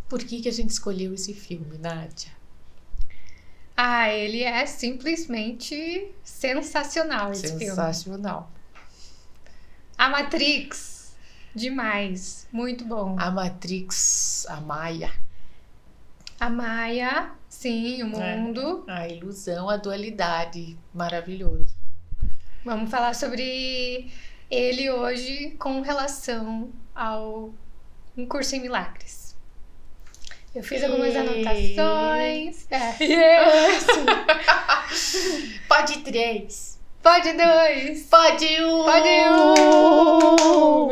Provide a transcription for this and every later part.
Por que a gente escolheu esse filme, Nádia? Ele é simplesmente sensacional, esse filme. Sensacional. A Matrix, demais, muito bom. A Matrix, a Maia. A Maia, sim, o mundo. A ilusão, a dualidade, maravilhoso. Vamos falar sobre ele hoje com relação ao Um Curso em Milagres. Eu fiz algumas anotações. Pode 3. Pode 2. Pode 1. Pode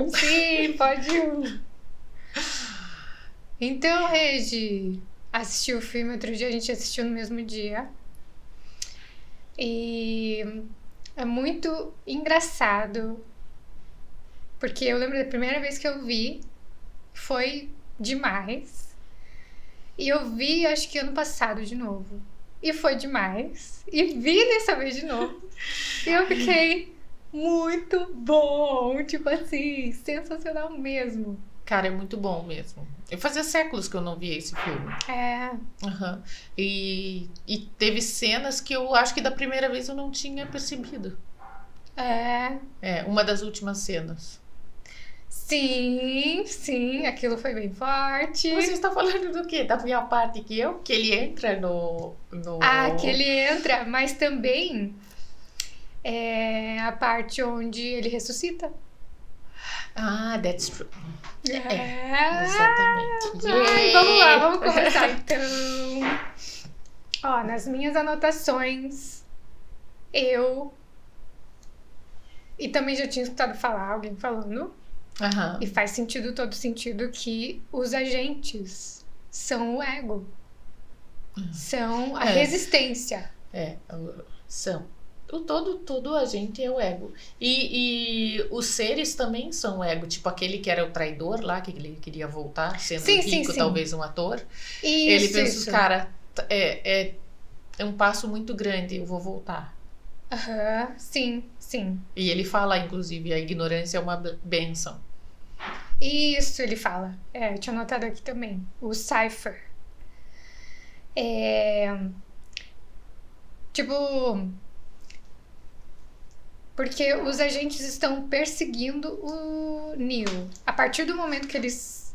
1. Sim, pode 1. Então, Regi, assisti o filme outro dia, a gente assistiu no mesmo dia. E é muito engraçado, porque eu lembro da primeira vez que eu vi, foi demais. E eu vi, acho que ano passado de novo. E foi demais. E vi dessa vez de novo. E eu fiquei muito bom. Tipo assim, sensacional mesmo. Cara, é muito bom mesmo. Eu fazia séculos que eu não via esse filme. Uhum. E teve cenas que eu acho que da primeira vez eu não tinha percebido. Uma das últimas cenas. Sim, aquilo foi bem forte. Você está falando do quê? Da minha parte que ele entra no... que ele entra, mas também a parte onde ele ressuscita. That's true. Exatamente. Vamos lá, vamos começar então. Nas minhas anotações, e também já tinha escutado falar, alguém falando, e faz sentido, todo sentido, que os agentes são o ego. São a resistência. São. Todo agente é o ego. E os seres também são o ego. Tipo aquele que era o traidor lá, que ele queria voltar, sendo rico, talvez um ator. Ele pensa, cara, é um passo muito grande, eu vou voltar. Sim. E ele fala, inclusive, a ignorância é uma bênção. Isso, ele fala. Eu tinha anotado aqui também. O Cypher. Porque os agentes estão perseguindo o Neo. A partir do momento que eles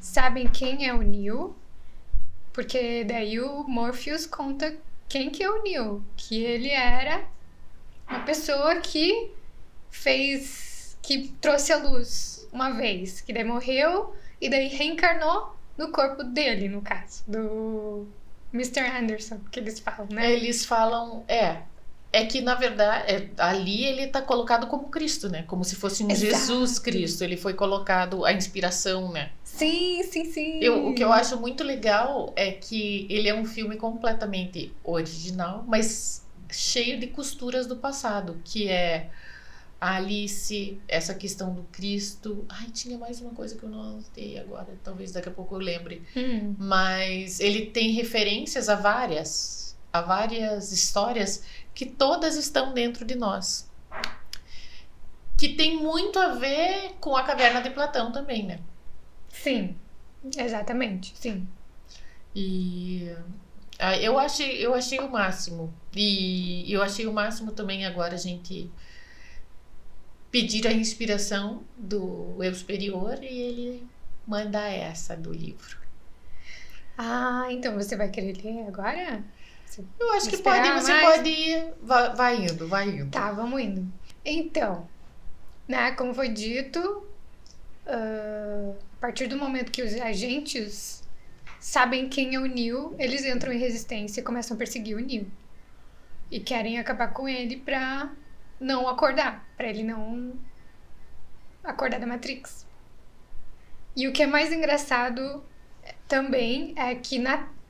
sabem quem é o Neo, porque daí o Morpheus conta quem que é o Neo, que ele era uma pessoa que trouxe a luz uma vez, que daí morreu e daí reencarnou no corpo dele, no caso, do Mr. Anderson, que eles falam, né? Eles falam, que na verdade, ali ele tá colocado como Cristo, né? Como se fosse um Jesus Cristo, ele foi colocado, a inspiração, né? Sim. O que eu acho muito legal é que ele é um filme completamente original, mas cheio de costuras do passado, que é a Alice, essa questão do Cristo. Tinha mais uma coisa que eu não anotei agora, talvez daqui a pouco eu lembre. Mas ele tem referências a várias histórias que todas estão dentro de nós. Que tem muito a ver com a Caverna de Platão também, né? Sim, exatamente, sim. E eu achei o máximo. E eu achei o máximo também agora a gente pedir a inspiração do eu superior e ele mandar essa do livro. Então você vai querer ler agora? Eu acho que pode ir. Vai indo. Tá, vamos indo. Então, né, como foi dito, a partir do momento que os agentes sabem quem é o Neo, eles entram em resistência e começam a perseguir o Neo. E querem acabar com ele pra não acordar, pra ele não acordar da Matrix. E o que é mais engraçado também é que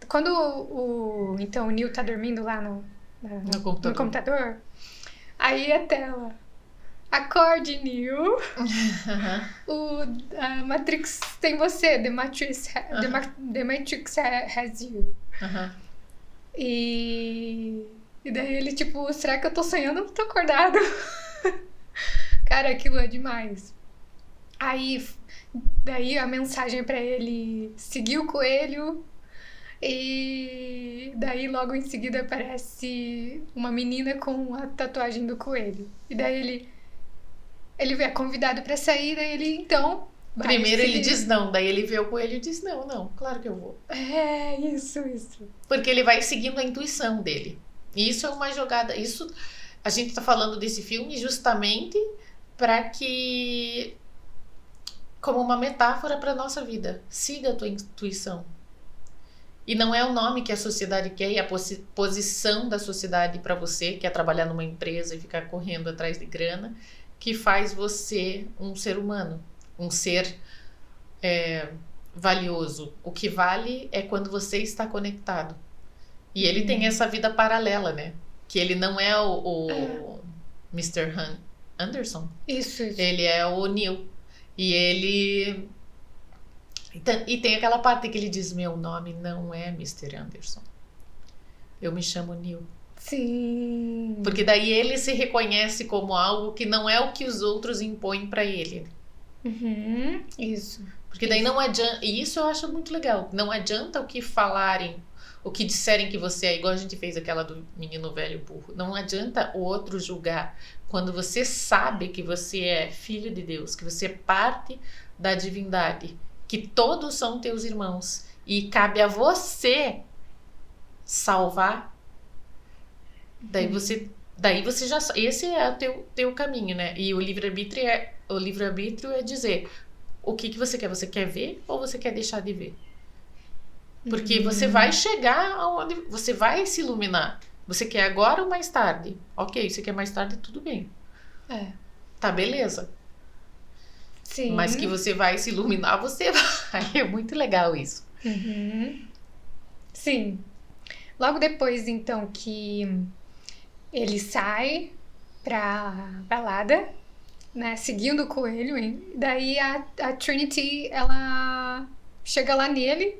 quando o Neo tá dormindo lá no computador, aí a tela: acorde, Neo. A Matrix tem você. The Matrix has you. E daí ele tipo: será que eu tô sonhando ou não tô acordado? Cara, aquilo é demais. Aí Daí a mensagem pra ele seguir o coelho. E daí logo em seguida aparece uma menina com a tatuagem do coelho. E daí ele é convidado pra sair, daí ele então vai Primeiro ele seguir. diz não, daí ele vê o coelho e diz não, claro que eu vou. É, isso. Porque ele vai seguindo a intuição dele. E isso é uma jogada. Isso a gente tá falando desse filme justamente para que, como uma metáfora para nossa vida, siga a tua intuição. E não é o nome que a sociedade quer e a posição da sociedade para você, que é trabalhar numa empresa e ficar correndo atrás de grana, que faz você um ser humano, um ser valioso. O que vale é quando você está conectado. E ele tem essa vida paralela, né? Que ele não é o Mr. Anderson. Isso. Ele é o Neil. E ele... E tem aquela parte que ele diz, meu nome não é Mr. Anderson. Eu me chamo Neil. Sim. Porque daí ele se reconhece como algo que não é o que os outros impõem pra ele. Isso. Porque daí não adianta... E isso eu acho muito legal. Não adianta o que falarem, o que disserem que você é, igual a gente fez aquela do menino velho burro. Não adianta o outro julgar. Quando você sabe que você é filho de Deus, que você é parte da divindade, que todos são teus irmãos e cabe a você salvar, daí você já... Esse é o teu caminho, né? E o livre-arbítrio é dizer o que você quer. Você quer ver ou você quer deixar de ver? Porque você vai chegar aonde você vai se iluminar. Você quer agora ou mais tarde? Ok, você quer mais tarde, tudo bem. Tá, beleza. Sim. Mas que você vai se iluminar, você vai. É muito legal isso. Sim. Logo depois, então, que ele sai pra balada, né, seguindo o coelho, hein? Daí a Trinity, ela chega lá nele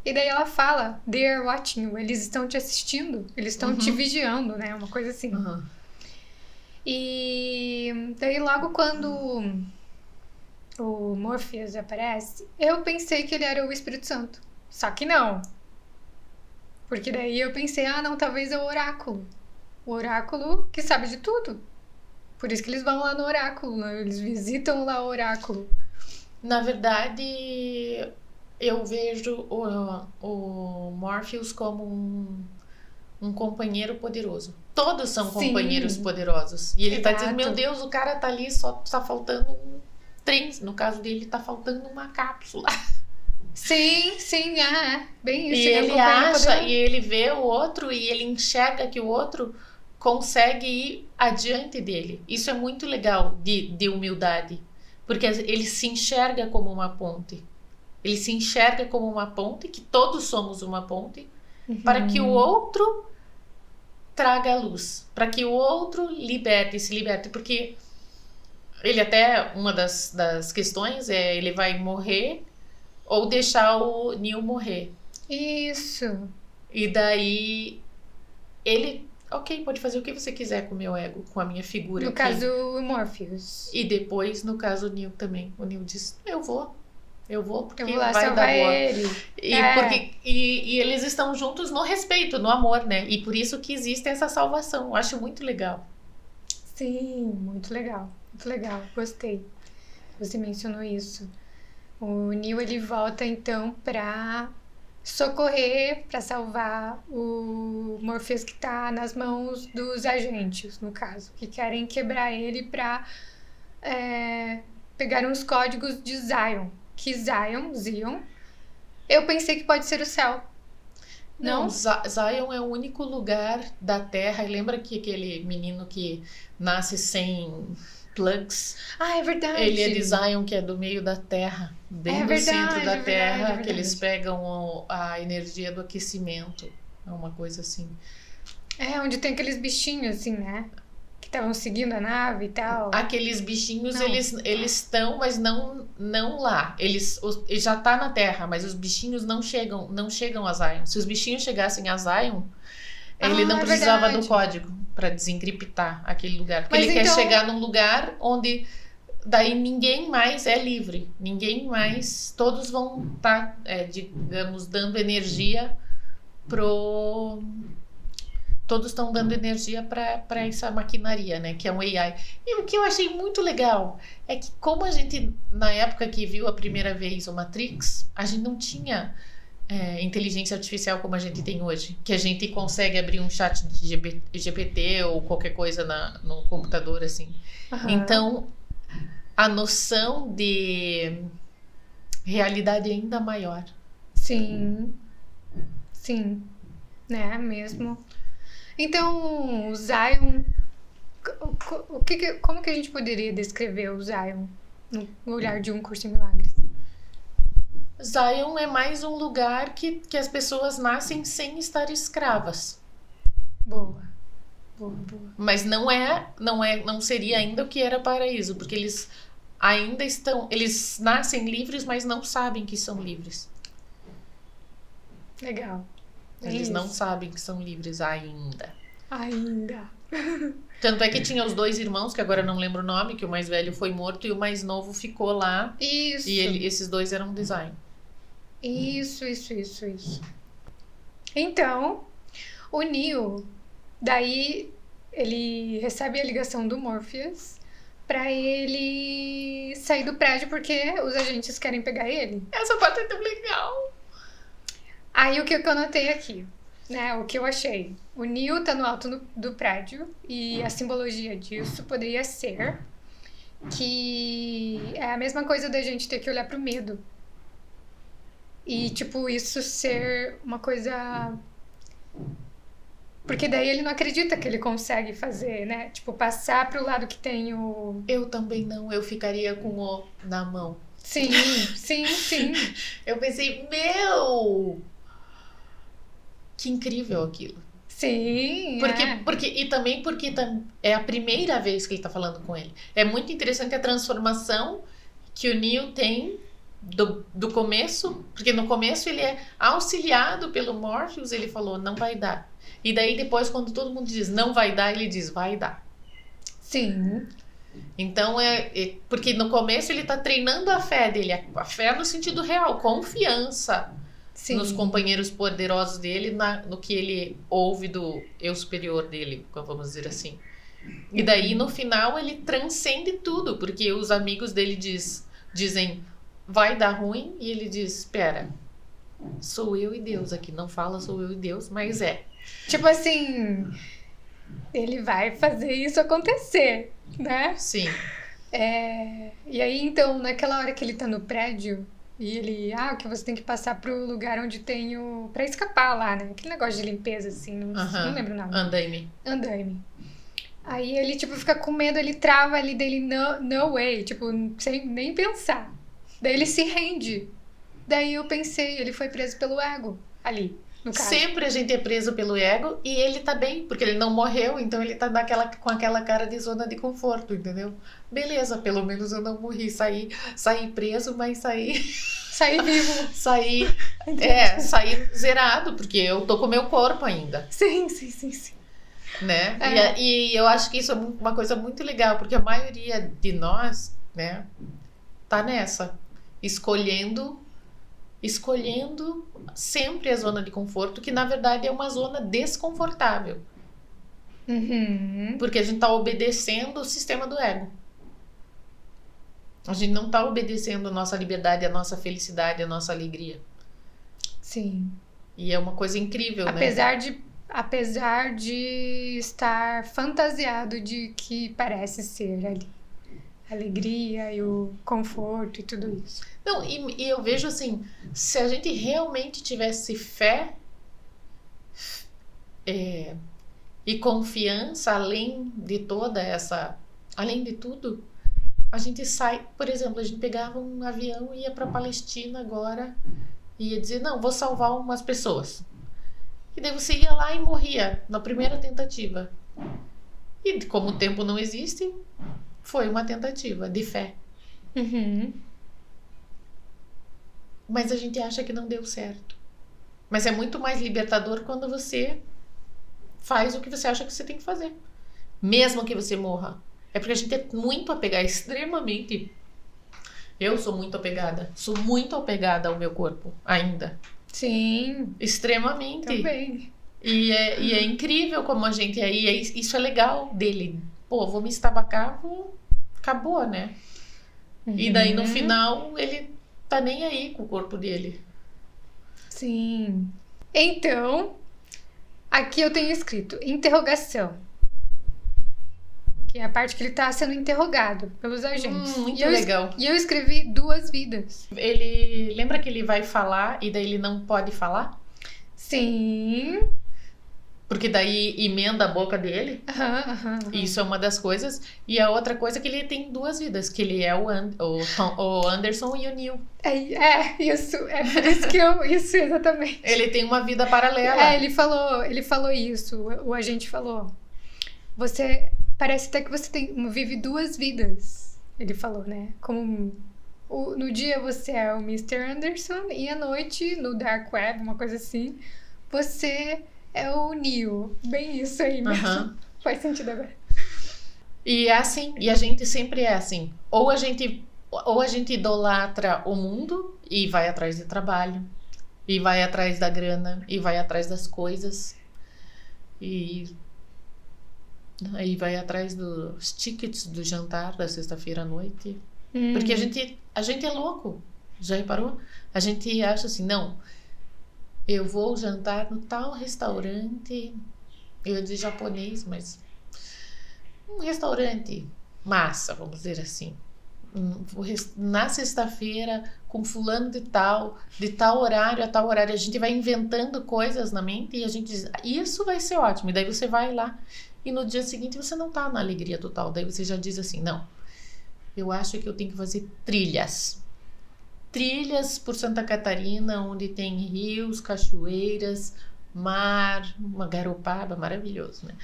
e daí ela fala, they are watching you, eles estão te assistindo, eles estão te vigiando, né, uma coisa assim. E daí logo quando o Morpheus aparece, eu pensei que ele era o Espírito Santo, só que não. Porque daí eu pensei, não, talvez é o oráculo. O oráculo que sabe de tudo. Por isso que eles vão lá no oráculo, né? Eles visitam lá o oráculo. Na verdade, eu vejo o Morpheus como um companheiro poderoso. Todos são companheiros poderosos. E ele tá dizendo, meu Deus, o cara tá ali, só tá faltando um trem. No caso dele, tá faltando uma cápsula. Sim, bem isso. E ele acha, e ele vê o outro, e ele enxerga que o outro consegue ir adiante dele. Isso é muito legal de humildade. Porque ele se enxerga como uma ponte. Ele se enxerga como uma ponte, que todos somos uma ponte, para que o outro traga a luz. Para que o outro se liberte. Porque ele até, uma das questões é, ele vai morrer ou deixar o Neil morrer. Isso. E daí ele, ok, pode fazer o que você quiser com o meu ego, com a minha figura no aqui. Caso o Morpheus. E depois, no caso o Neil também. O Neil diz, eu vou porque eu vou lá vai salvar dar boa. ele. E eles estão juntos no respeito, no amor, né? E por isso que existe essa salvação. Eu acho muito legal. Sim, muito legal. Muito legal, gostei. Você mencionou isso. O Neil, ele volta então pra socorrer, pra salvar o Morpheus que tá nas mãos dos agentes, no caso, que querem quebrar ele pra pegar uns códigos de Zion. Que Zion, eu pensei que pode ser o céu. Não? Zion é o único lugar da Terra. E lembra que aquele menino que nasce sem plugs? É verdade. Ele é de Zion, que é do meio da Terra, bem do centro da Terra, que eles pegam a energia do aquecimento. É uma coisa assim. Onde tem aqueles bichinhos assim, né? Que estavam seguindo a nave e tal. Aqueles bichinhos, eles estão, mas não lá. Eles já tá na Terra, mas os bichinhos não chegam a Zion. Se os bichinhos chegassem a Zion, ele não precisava do código para desencriptar aquele lugar. Porque ele quer chegar num lugar onde daí ninguém mais é livre. Ninguém mais... Todos vão estar, digamos, dando energia pro... Todos estão dando energia para essa maquinaria, né? Que é um AI. E o que eu achei muito legal é que como a gente, na época que viu a primeira vez o Matrix, a gente não tinha inteligência artificial como a gente tem hoje. Que a gente consegue abrir um chat de GPT ou qualquer coisa no computador, assim. Aham. Então, a noção de realidade é ainda maior. Sim. Sim. Né, mesmo. Então, o Zion... como que a gente poderia descrever o Zion no olhar de Um Curso em Milagres? Zion é mais um lugar que as pessoas nascem sem estar escravas. Boa. Mas não seria ainda o que era paraíso, porque eles ainda eles nascem livres, mas não sabem que são livres. Legal. Eles não sabem que são livres ainda. Ainda. Tanto é que tinha os 2 irmãos, que agora eu não lembro o nome, que o mais velho foi morto e o mais novo ficou lá. Isso. E esses 2 eram design. Isso. Então, o Neo, daí ele recebe a ligação do Morpheus pra ele sair do prédio porque os agentes querem pegar ele. Essa parte é tão legal. Aí o que eu anotei aqui, né? O que eu achei. O Neo tá no alto do prédio e a simbologia disso poderia ser que é a mesma coisa da gente ter que olhar pro medo. E, tipo, isso ser uma coisa... Porque daí ele não acredita que ele consegue fazer, né? Tipo, passar pro lado que tem o... Eu também não, eu ficaria com o na mão. Sim. Eu pensei, meu... Que incrível aquilo. Sim, E também porque é a primeira vez que ele tá falando com ele. É muito interessante a transformação que o Neo tem do começo, porque no começo ele é auxiliado pelo Morpheus, ele falou, não vai dar. E daí depois, quando todo mundo diz não vai dar, ele diz, vai dar. Sim. Então, porque no começo ele tá treinando a fé dele, a fé no sentido real, confiança. Sim. Nos companheiros poderosos dele, no que ele ouve do eu superior dele, vamos dizer assim. E daí, no final, ele transcende tudo, porque os amigos dele dizem, vai dar ruim, e ele diz, espera, sou eu e Deus aqui, não fala sou eu e Deus, mas é. Tipo assim, ele vai fazer isso acontecer, né? Sim. E aí, então, naquela hora que ele tá no prédio... E ele, que você tem que passar pro lugar onde tem pra escapar lá, né? Aquele negócio de limpeza, assim, não lembro o nome. Andaime. Aí ele, tipo, fica com medo, ele trava ali dele, no way, tipo, sem nem pensar. Daí ele se rende. Daí eu pensei, ele foi preso pelo ego, ali, no caso. Sempre a gente é preso pelo ego e ele tá bem, porque ele não morreu, então ele tá com aquela cara de zona de conforto, entendeu? Beleza, pelo menos eu não morri, saí preso, mas saí vivo. saí zerado, porque eu tô com o meu corpo ainda. Sim. Né? E eu acho que isso é uma coisa muito legal, porque a maioria de nós, né, tá nessa, escolhendo sempre a zona de conforto, que na verdade é uma zona desconfortável. Uhum. Porque a gente tá obedecendo o sistema do ego. A gente não tá obedecendo a nossa liberdade, a nossa felicidade, a nossa alegria. Sim. E é uma coisa incrível, Apesar de estar fantasiado de que parece ser ali. A alegria e o conforto e tudo isso. Não, e eu vejo assim, se a gente realmente tivesse fé e confiança, além de tudo, a gente sai, por exemplo, a gente pegava um avião e ia para Palestina agora e ia dizer, não, vou salvar umas pessoas. E daí você ia lá e morria na primeira tentativa. E como o tempo não existe, foi uma tentativa de fé. Uhum. Mas a gente acha que não deu certo. Mas é muito mais libertador quando você faz o que você acha que você tem que fazer. Mesmo que você morra. É porque a gente é muito apegada, extremamente. Eu sou muito apegada. Sou muito apegada ao meu corpo, ainda. Sim, Extremamente. também. E é incrível como a gente é. E isso é legal dele. Pô, vou me estabacar, acabou, né? E daí no final ele tá nem aí com o corpo dele. Sim. Então, aqui eu tenho escrito interrogação. Que é a parte que ele tá sendo interrogado pelos agentes. Muito legal. E eu escrevi 2 vidas. Ele lembra que ele vai falar e daí ele não pode falar? Sim. Porque daí emenda a boca dele. Aham. Isso é uma das coisas. E a outra coisa é que ele tem 2 vidas. Que ele é o Anderson e o Neil. Isso. É por isso que eu... Isso, exatamente. Ele tem uma vida paralela. Ele falou isso. O agente falou. Você... Parece até que você vive 2 vidas. Ele falou, né? Como... no dia você é o Mr. Anderson e à noite, no Dark Web, uma coisa assim, você... é o Neo. Bem isso aí mesmo. Faz sentido agora. E é assim. E a gente sempre é assim. Ou a gente idolatra o mundo e vai atrás de trabalho. E vai atrás da grana. E vai atrás das coisas. E aí vai atrás dos tickets do jantar da sexta-feira à noite. Porque a gente é louco. Já reparou? A gente acha assim, não... Eu vou jantar no tal restaurante, eu de japonês, mas um restaurante massa, vamos dizer assim. Na sexta-feira, com fulano de tal horário a tal horário, a gente vai inventando coisas na mente e a gente diz, isso vai ser ótimo. E daí você vai lá e no dia seguinte você não tá na alegria total. Daí você já diz assim, não, eu acho que eu tenho que fazer trilhas por Santa Catarina, onde tem rios, cachoeiras, mar, uma Garopaba, maravilhoso, né?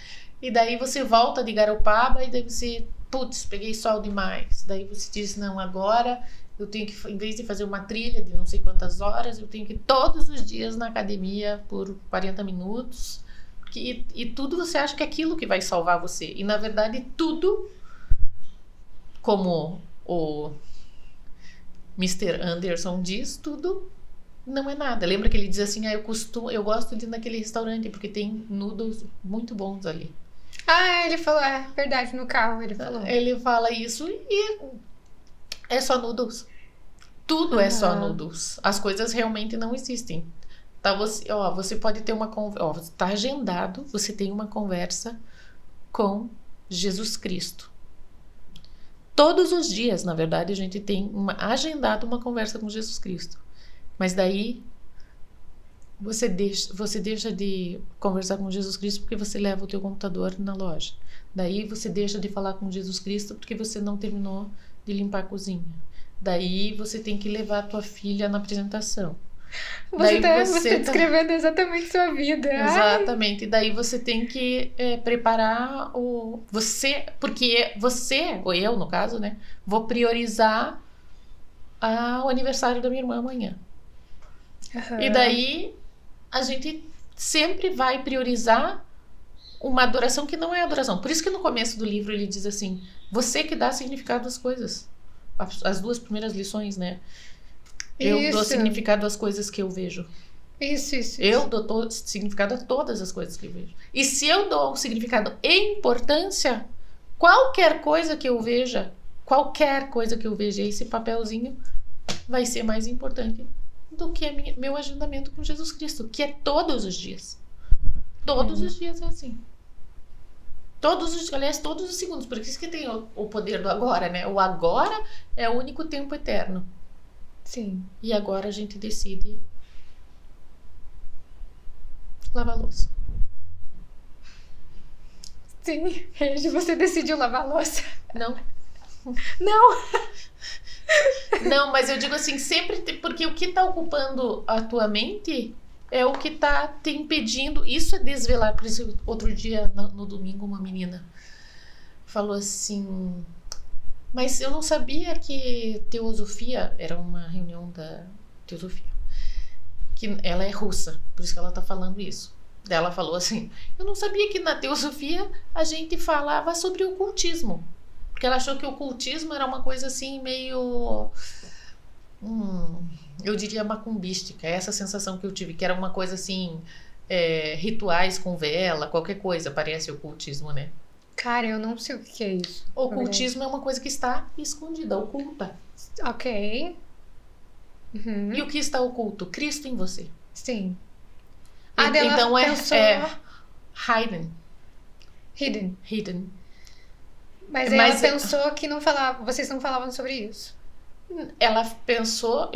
E daí você volta de Garopaba e daí você, putz, peguei sol demais. Daí você diz, não, agora eu tenho que, em vez de fazer uma trilha de não sei quantas horas, eu tenho que ir todos os dias na academia por 40 minutos. E tudo você acha que é aquilo que vai salvar você. E na verdade tudo, como o Mr. Anderson diz, tudo não é nada. Lembra que ele diz assim, eu gosto de ir naquele restaurante porque tem noodles muito bons ali. Ele falou, verdade, no carro ele falou. Ele fala isso e é só noodles. Tudo é só noodles. As coisas realmente não existem. Tá, você pode ter uma conversa, tá agendado, você tem uma conversa com Jesus Cristo. Todos os dias, na verdade, a gente tem agendado uma conversa com Jesus Cristo. Mas daí você deixa de conversar com Jesus Cristo porque você leva o teu computador na loja. Daí você deixa de falar com Jesus Cristo porque você não terminou de limpar a cozinha. Daí você tem que levar a tua filha na apresentação. Você está descrevendo exatamente sua vida. Exatamente. E daí você tem que preparar porque você, ou eu no caso, né, vou priorizar o aniversário da minha irmã amanhã. E daí a gente sempre vai priorizar uma adoração que não é adoração. Por isso que no começo do livro ele diz assim, você que dá significado às coisas. As 2 primeiras lições, né? Eu dou significado às coisas que eu vejo. Isso. Eu dou significado a todas as coisas que eu vejo. E se eu dou um significado e importância, qualquer coisa que eu veja, esse papelzinho vai ser mais importante do que meu agendamento com Jesus Cristo, que é todos os dias. Todos os dias é assim. Todos os segundos. Por isso que tem o poder do agora, né? O agora é o único tempo eterno. Sim. E agora a gente decide lavar a louça. Sim, você decidiu lavar a louça. Não. Não, mas eu digo assim, sempre porque o que está ocupando a tua mente é o que está te impedindo. Isso é desvelar. Por isso, outro dia, no domingo, uma menina falou assim... Mas eu não sabia que teosofia era uma reunião da teosofia. Que ela é russa, por isso que ela está falando isso. Daí ela falou assim, eu não sabia que na teosofia a gente falava sobre o ocultismo. Porque ela achou que o ocultismo era uma coisa assim meio... eu diria macumbística. É essa sensação que eu tive, que era uma coisa assim... rituais com vela, qualquer coisa, parece ocultismo, né? Cara, eu não sei o que é isso. Ocultismo é uma coisa que está escondida, oculta. Ok. Uhum. E o que está oculto? Cristo em você. Sim. Então pensou... hidden. Mas ela pensou que não falava, vocês não falavam sobre isso. Ela pensou,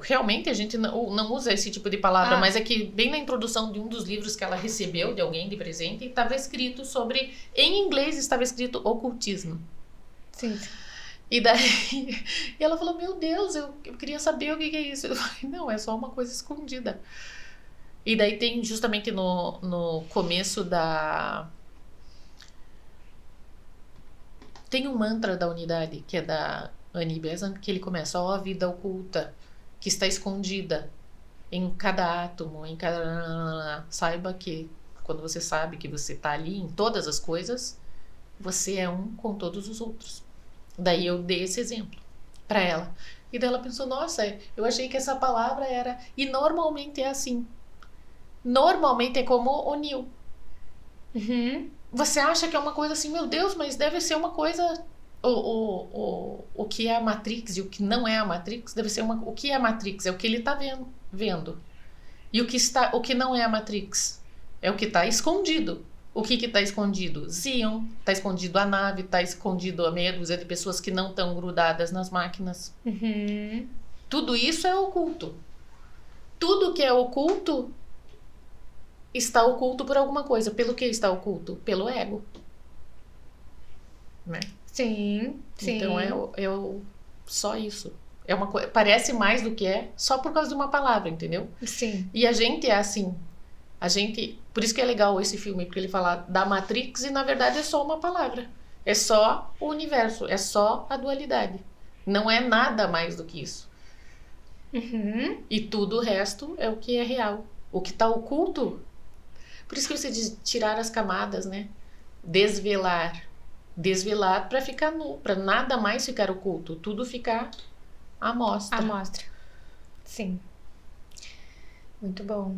realmente a gente não usa esse tipo de palavra, mas é que bem na introdução de um dos livros que ela recebeu de alguém de presente, estava escrito sobre, em inglês estava escrito ocultismo. Sim. E daí ela falou, meu Deus, eu queria saber o que é isso. Eu falei, não, é só uma coisa escondida. E daí tem justamente no começo tem um mantra da unidade, que é da Annie Besant, que ele começa, ó vida oculta, que está escondida em cada átomo, em cada... Saiba que quando você sabe que você está ali em todas as coisas, você é um com todos os outros. Daí eu dei esse exemplo para ela. E daí ela pensou, nossa, eu achei que essa palavra era... E normalmente é assim. Normalmente é como o Neo. Uhum. Você acha que é uma coisa assim, meu Deus, mas deve ser uma coisa... O que é a Matrix e o que não é a Matrix deve ser o que é a Matrix é o que ele está vendo. E o que não é a Matrix é o que está escondido. O que está escondido? Zion, está escondido a nave, está escondido a meia dúzia de pessoas que não estão grudadas nas máquinas. Uhum. Tudo isso é oculto. Tudo que é oculto está oculto por alguma coisa. Pelo que está oculto? Pelo ego. Né? Sim. Então só isso. É uma coisa, parece mais do que é, só por causa de uma palavra, entendeu? Sim. E a gente é assim. Por isso que é legal esse filme, porque ele fala da Matrix e na verdade é só uma palavra. É só o universo, é só a dualidade. Não é nada mais do que isso. Uhum. E tudo o resto é o que é real. O que está oculto. Por isso que você diz tirar as camadas, né? Desvelar para ficar nu, para nada mais ficar oculto, tudo ficar à mostra. Sim. Muito bom.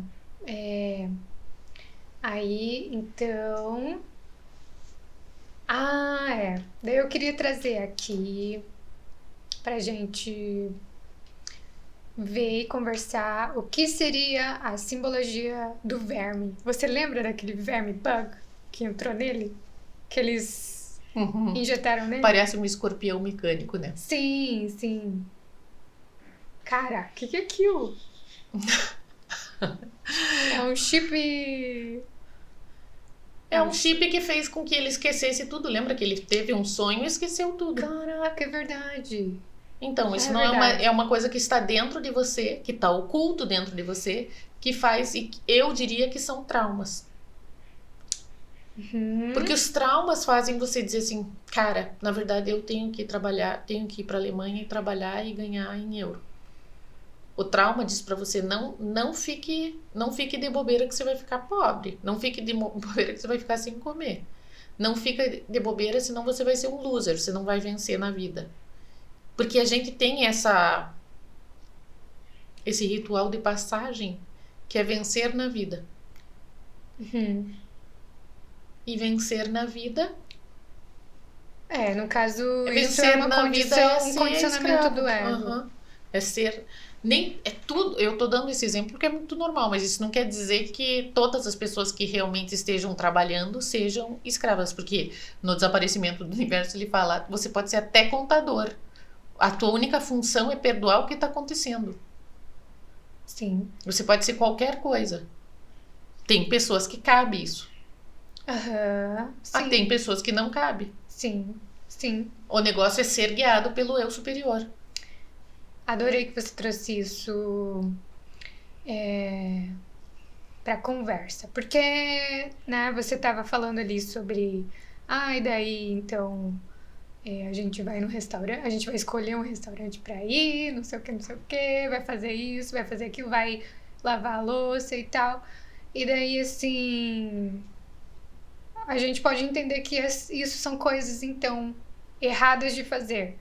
Aí, então... Daí eu queria trazer aqui pra gente ver e conversar o que seria a simbologia do verme. Você lembra daquele verme bug que entrou nele? Que eles injetaram nele? Parece um escorpião mecânico, né? Sim. Cara, o que é aquilo? É um chip... É um chip que fez com que ele esquecesse tudo. Lembra que ele teve um sonho e esqueceu tudo. Caraca, é verdade. Então, isso não é uma coisa que está dentro de você, que está oculto dentro de você, que faz, e eu diria que são traumas. Uhum. Porque os traumas fazem você dizer assim, cara, na verdade eu tenho que trabalhar, tenho que ir para a Alemanha e trabalhar e ganhar em euro. O trauma diz para você, não fique de bobeira que você vai ficar pobre. Não fique de bobeira que você vai ficar sem comer. Não fica de bobeira, senão você vai ser um loser, você não vai vencer na vida. Porque a gente tem esse ritual de passagem que é vencer na vida. Uhum. E vencer na vida... no caso, vencer isso é uma na condição, vida um condicionamento do ego. Uhum. É ser... É tudo, eu tô dando esse exemplo porque é muito normal, mas isso não quer dizer que todas as pessoas que realmente estejam trabalhando sejam escravas, porque no Desaparecimento do Universo ele fala, você pode ser até contador, a tua única função é perdoar o que está acontecendo. Sim. Você pode ser qualquer coisa. Tem pessoas que cabe isso. Sim. Tem pessoas que não cabe. Sim. O negócio é ser guiado pelo eu superior. Adorei que você trouxe isso pra conversa. Porque, né, você tava falando ali sobre... e daí, então... a gente vai no restaurante... A gente vai escolher um restaurante pra ir, não sei o que, vai fazer isso, vai fazer aquilo, vai lavar a louça e tal. E daí, assim... A gente pode entender que isso são coisas, então... erradas de fazer.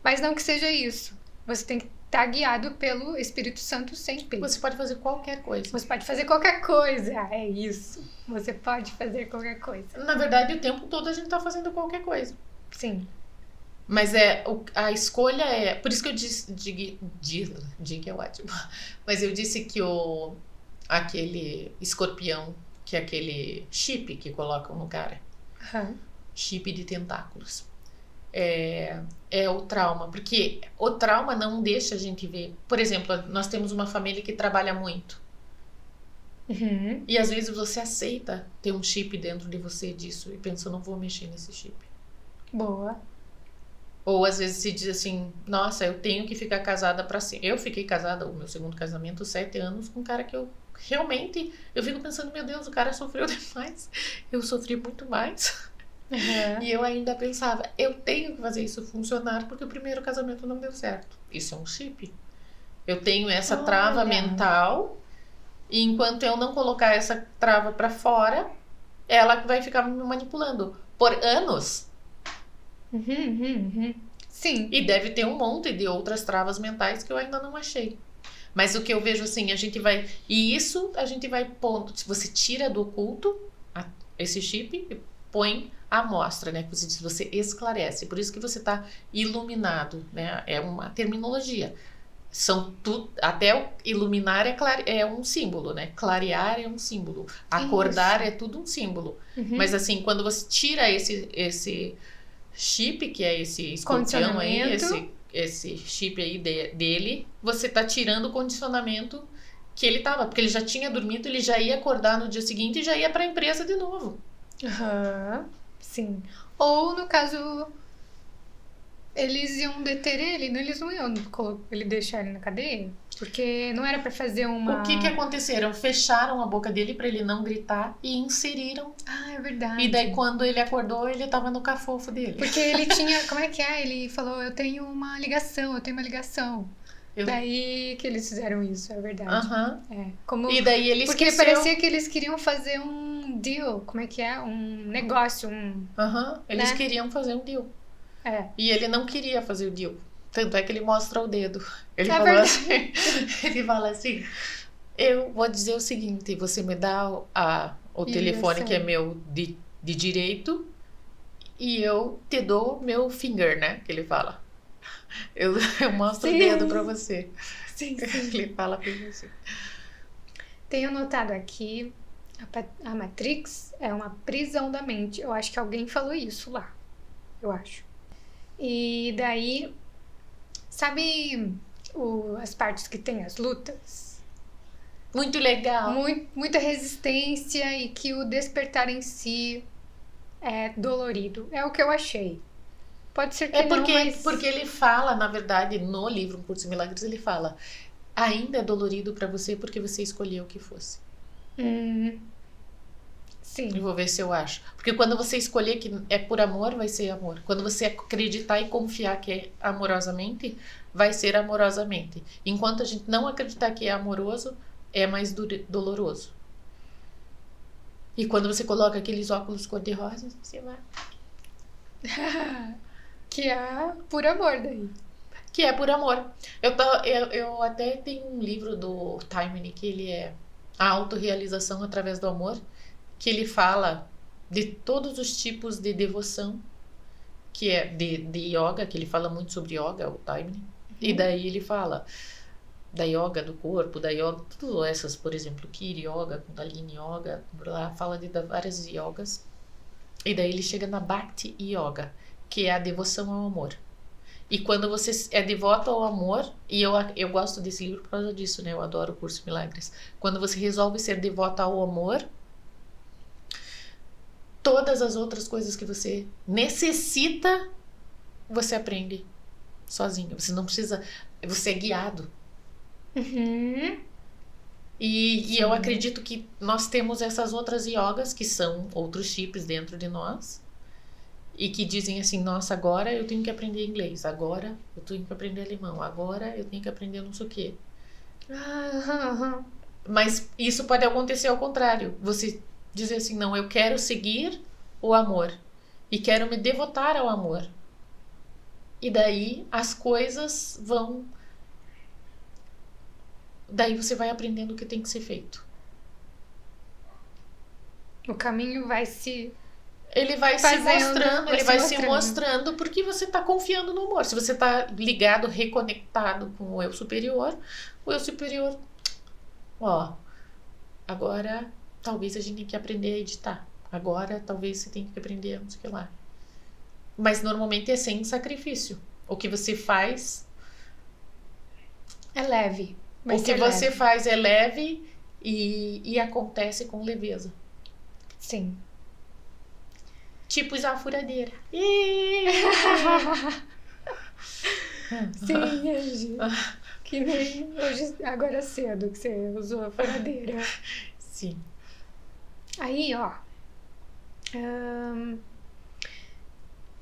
Mas não que seja isso. Você tem que estar guiado pelo Espírito Santo sempre. Você pode fazer qualquer coisa. Você pode fazer qualquer coisa. É isso. Você pode fazer qualquer coisa. Na verdade, o tempo todo a gente tá fazendo qualquer coisa. Sim. Mas a escolha é... Por isso que eu digo é ótimo. Mas eu disse que aquele escorpião, que é aquele chip que colocam no cara. Uhum. Chip de tentáculos. É o trauma. Porque o trauma não deixa a gente ver. Por exemplo, nós temos uma família que trabalha muito. Uhum. E às vezes você aceita ter um chip dentro de você disso. E pensa, eu não vou mexer nesse chip. Boa. Ou às vezes se diz assim, nossa, eu tenho que ficar casada pra sempre. Eu fiquei casada, o meu segundo casamento, 7 anos, com um cara que eu realmente... Eu fico pensando, meu Deus, o cara sofreu demais. Eu sofri muito mais. Uhum. E eu ainda pensava, eu tenho que fazer isso funcionar porque o primeiro casamento não deu certo. Isso é um chip. Eu tenho essa trava Olha. mental e enquanto eu não colocar essa trava pra fora, ela vai ficar me manipulando por anos. Uhum. Sim. E deve ter um monte de outras travas mentais que eu ainda não achei. Mas o que eu vejo assim, a gente vai... E isso a gente vai pondo... Se você tira do oculto esse chip e põe à mostra, né? Você esclarece. Por isso que você está iluminado, né? É uma terminologia. Até o iluminar é um símbolo, né? Clarear é um símbolo. Acordar é tudo um símbolo. Uhum. Mas assim, quando você tira esse chip, que é esse escorpião aí, esse chip aí dele, você tá tirando o condicionamento que ele tava, porque ele já tinha dormido, ele já ia acordar no dia seguinte e já ia pra empresa de novo. Uhum. Sim. Ou, no caso, eles iam deter ele, eles não iam ele deixar ele na cadeia? Porque não era pra fazer uma... O que aconteceram? Fecharam a boca dele pra ele não gritar e inseriram. Ah, é verdade. E daí quando ele acordou, ele tava no cafofo dele. Porque ele tinha... Como é que é? Ele falou, eu tenho uma ligação. Daí que eles fizeram isso, é verdade. Uhum. E daí ele porque esqueceu. parecia que eles queriam fazer um deal. Como é que é? Um negócio, Eles né? queriam fazer um deal. É. E ele não queria fazer o deal. Tanto é que ele mostra o dedo. Ele fala assim, eu vou dizer o seguinte, você me dá o telefone que é meu de direito e eu te dou meu finger, né? Que ele fala. Eu mostro o dedo pra você. Sim. Ele fala pra você. Tenho anotado aqui, a Matrix é uma prisão da mente. Eu acho que alguém falou isso lá. Eu acho. E daí... Sabe as partes que tem as lutas? Muito legal. Muita resistência e que o despertar em si é dolorido. É o que eu achei. Pode ser que porque ele fala, na verdade, no livro Um Curso em Milagres, ele fala, ainda é dolorido pra você porque você escolheu que fosse. Sim. Eu vou ver se eu acho. Porque quando você escolher que é por amor, vai ser amor. Quando você acreditar e confiar que é amorosamente, vai ser amorosamente. Enquanto a gente não acreditar que é amoroso, é mais doloroso. E quando você coloca aqueles óculos cor-de-rosa, você vai... Que é por amor daí. Que é por amor. Eu até tenho um livro do Taimani, que ele é a autorrealização através do amor, que ele fala de todos os tipos de devoção, que é de yoga, que ele fala muito sobre yoga, o Taimani. E daí ele fala da yoga do corpo, da yoga, tudo essas, por exemplo, Kiri Yoga, Kundalini Yoga, lá fala de várias yogas. E daí ele chega na Bhakti Yoga, que é a devoção ao amor. E quando você é devoto ao amor, e eu gosto desse livro por causa disso, né? Eu adoro o Curso Milagres. Quando você resolve ser devoto ao amor, todas as outras coisas que você necessita, você aprende sozinho. Você não precisa... Você é guiado. E eu acredito que nós temos essas outras yogas, que são outros chips dentro de nós, e que dizem assim, nossa, agora eu tenho que aprender inglês, agora eu tenho que aprender alemão, agora eu tenho que aprender não sei o quê. Mas isso pode acontecer ao contrário. Você dizer assim, não, eu quero seguir o amor e quero me devotar ao amor. E daí as coisas vão... Daí você vai aprendendo o que tem que ser feito. O caminho vai se... Ele vai se mostrando, ele vai se mostrando porque você está confiando no humor. Se você está ligado, reconectado com o eu superior, ó, agora talvez a gente tenha que aprender a editar. Agora talvez você tenha que aprender a não sei o que lá. Mas normalmente é sem sacrifício. O que você faz... É leve. O que você faz é leve e acontece com leveza. Sim. Tipo usar a furadeira. Sim, Angie. Que nem hoje, agora cedo, que você usou a furadeira. Sim. Aí, ó.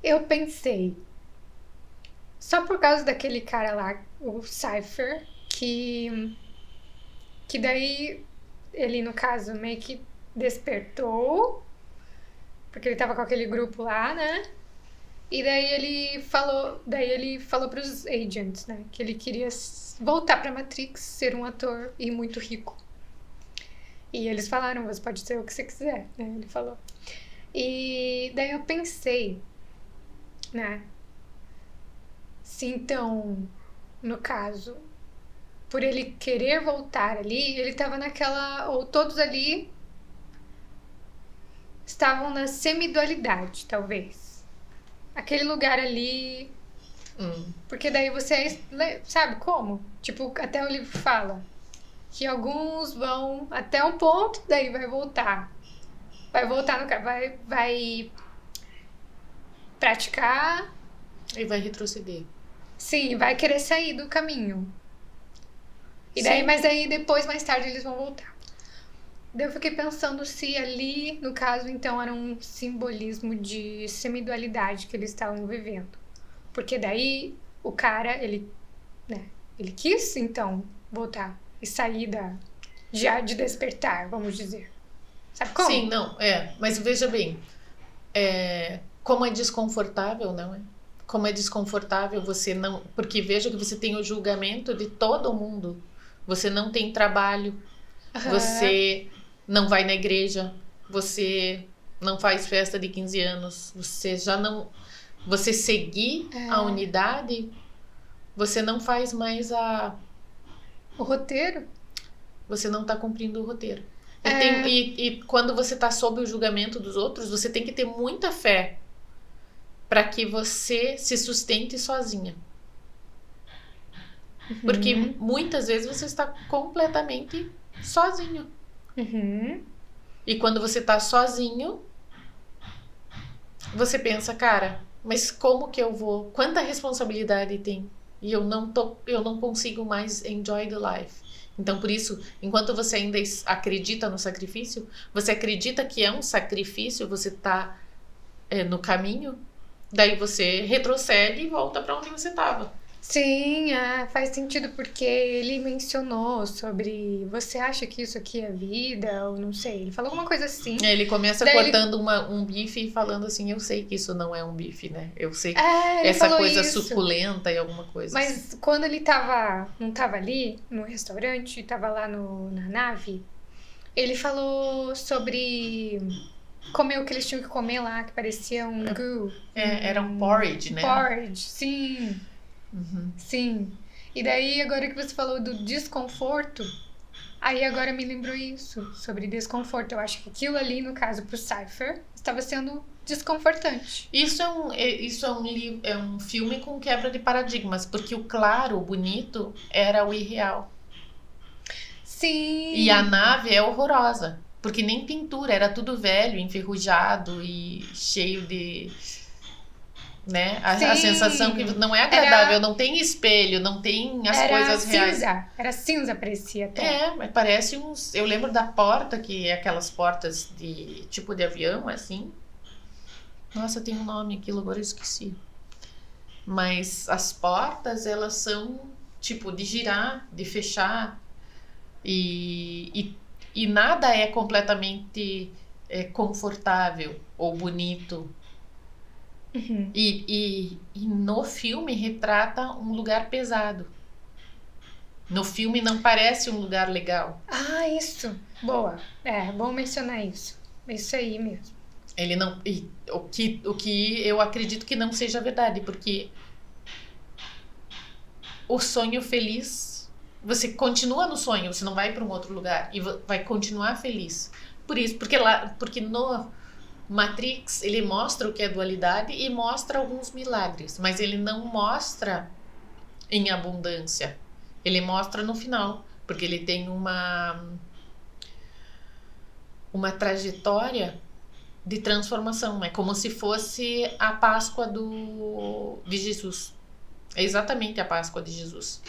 Eu pensei. Só por causa daquele cara lá, o Cypher, que daí ele, no caso, meio que despertou. Porque ele tava com aquele grupo lá, né? E daí ele falou pros agents, né? Que ele queria voltar pra Matrix, ser um ator e muito rico. E eles falaram, você pode ser o que você quiser, né? Ele falou. E daí eu pensei, né? Se então, no caso, por ele querer voltar ali, ele tava naquela... Ou todos ali... estavam na semidualidade, talvez. Aquele lugar ali... Porque daí você... Sabe como? Tipo, até o livro fala que alguns vão até um ponto, daí vai voltar. Vai voltar no... Vai praticar... E vai retroceder. Sim, vai querer sair do caminho. E daí, mas aí depois, mais tarde, eles vão voltar. Daí eu fiquei pensando se ali, no caso, então, era um simbolismo de semidualidade que eles estavam vivendo. Porque daí o cara, ele quis, então, voltar e sair de despertar, vamos dizer. Sabe como? Sim, não, mas veja bem, como é desconfortável, não é? Como é desconfortável você não... Porque veja que você tem o julgamento de todo mundo. Você não tem trabalho, você... não vai na igreja, você não faz festa de 15 anos, você já não... Você seguir a unidade, você não faz mais o roteiro. Você não está cumprindo o roteiro. E quando você está sob o julgamento dos outros, você tem que ter muita fé para que você se sustente sozinha. Porque muitas vezes você está completamente sozinho. E quando você tá sozinho, você pensa, cara, mas como que eu vou? Quanta responsabilidade tem? E eu não consigo mais enjoy the life. Então, por isso, enquanto você ainda acredita no sacrifício, você acredita que é um sacrifício, você tá no caminho, daí você retrocede e volta para onde você estava. Sim, faz sentido porque ele mencionou sobre você acha que isso aqui é vida ou não sei, ele falou alguma coisa assim. Ele começa cortando um bife e falando assim, eu sei que isso não é um bife, né? Eu sei que essa coisa isso. Suculenta e alguma coisa. Mas assim, quando ele não tava ali no restaurante, tava lá na nave, ele falou sobre comer o que eles tinham que comer lá, que parecia um goo. Era um porridge, né? Porridge, sim. Sim. E daí, agora que você falou do desconforto, aí agora me lembrou isso, sobre desconforto. Eu acho que aquilo ali, no caso, pro Cypher, estava sendo desconfortante. Isso é um filme com quebra de paradigmas, porque o claro, o bonito, era o irreal. Sim. E a nave é horrorosa, porque nem pintura, era tudo velho, enferrujado e cheio de... né? A sensação que não é agradável, não tem espelho, não tem as coisas reais. Era cinza, parecia até. Mas parece uns... Eu lembro da porta, que é aquelas portas de tipo de avião, assim. Nossa, tem um nome aquilo, agora eu esqueci. Mas as portas, elas são tipo de girar, de fechar. E nada é completamente confortável ou bonito. E no filme retrata um lugar pesado. No filme não parece um lugar legal. Ah, isso. Boa. É, bom mencionar isso. Isso aí mesmo. Ele não. O que eu acredito que não seja verdade, porque o sonho feliz, você continua no sonho, você não vai para um outro lugar e vai continuar feliz. Por isso, porque no Matrix ele mostra o que é dualidade e mostra alguns milagres, mas ele não mostra em abundância. Ele mostra no final, porque ele tem uma trajetória de transformação. É como se fosse a Páscoa de Jesus. É exatamente a Páscoa de Jesus.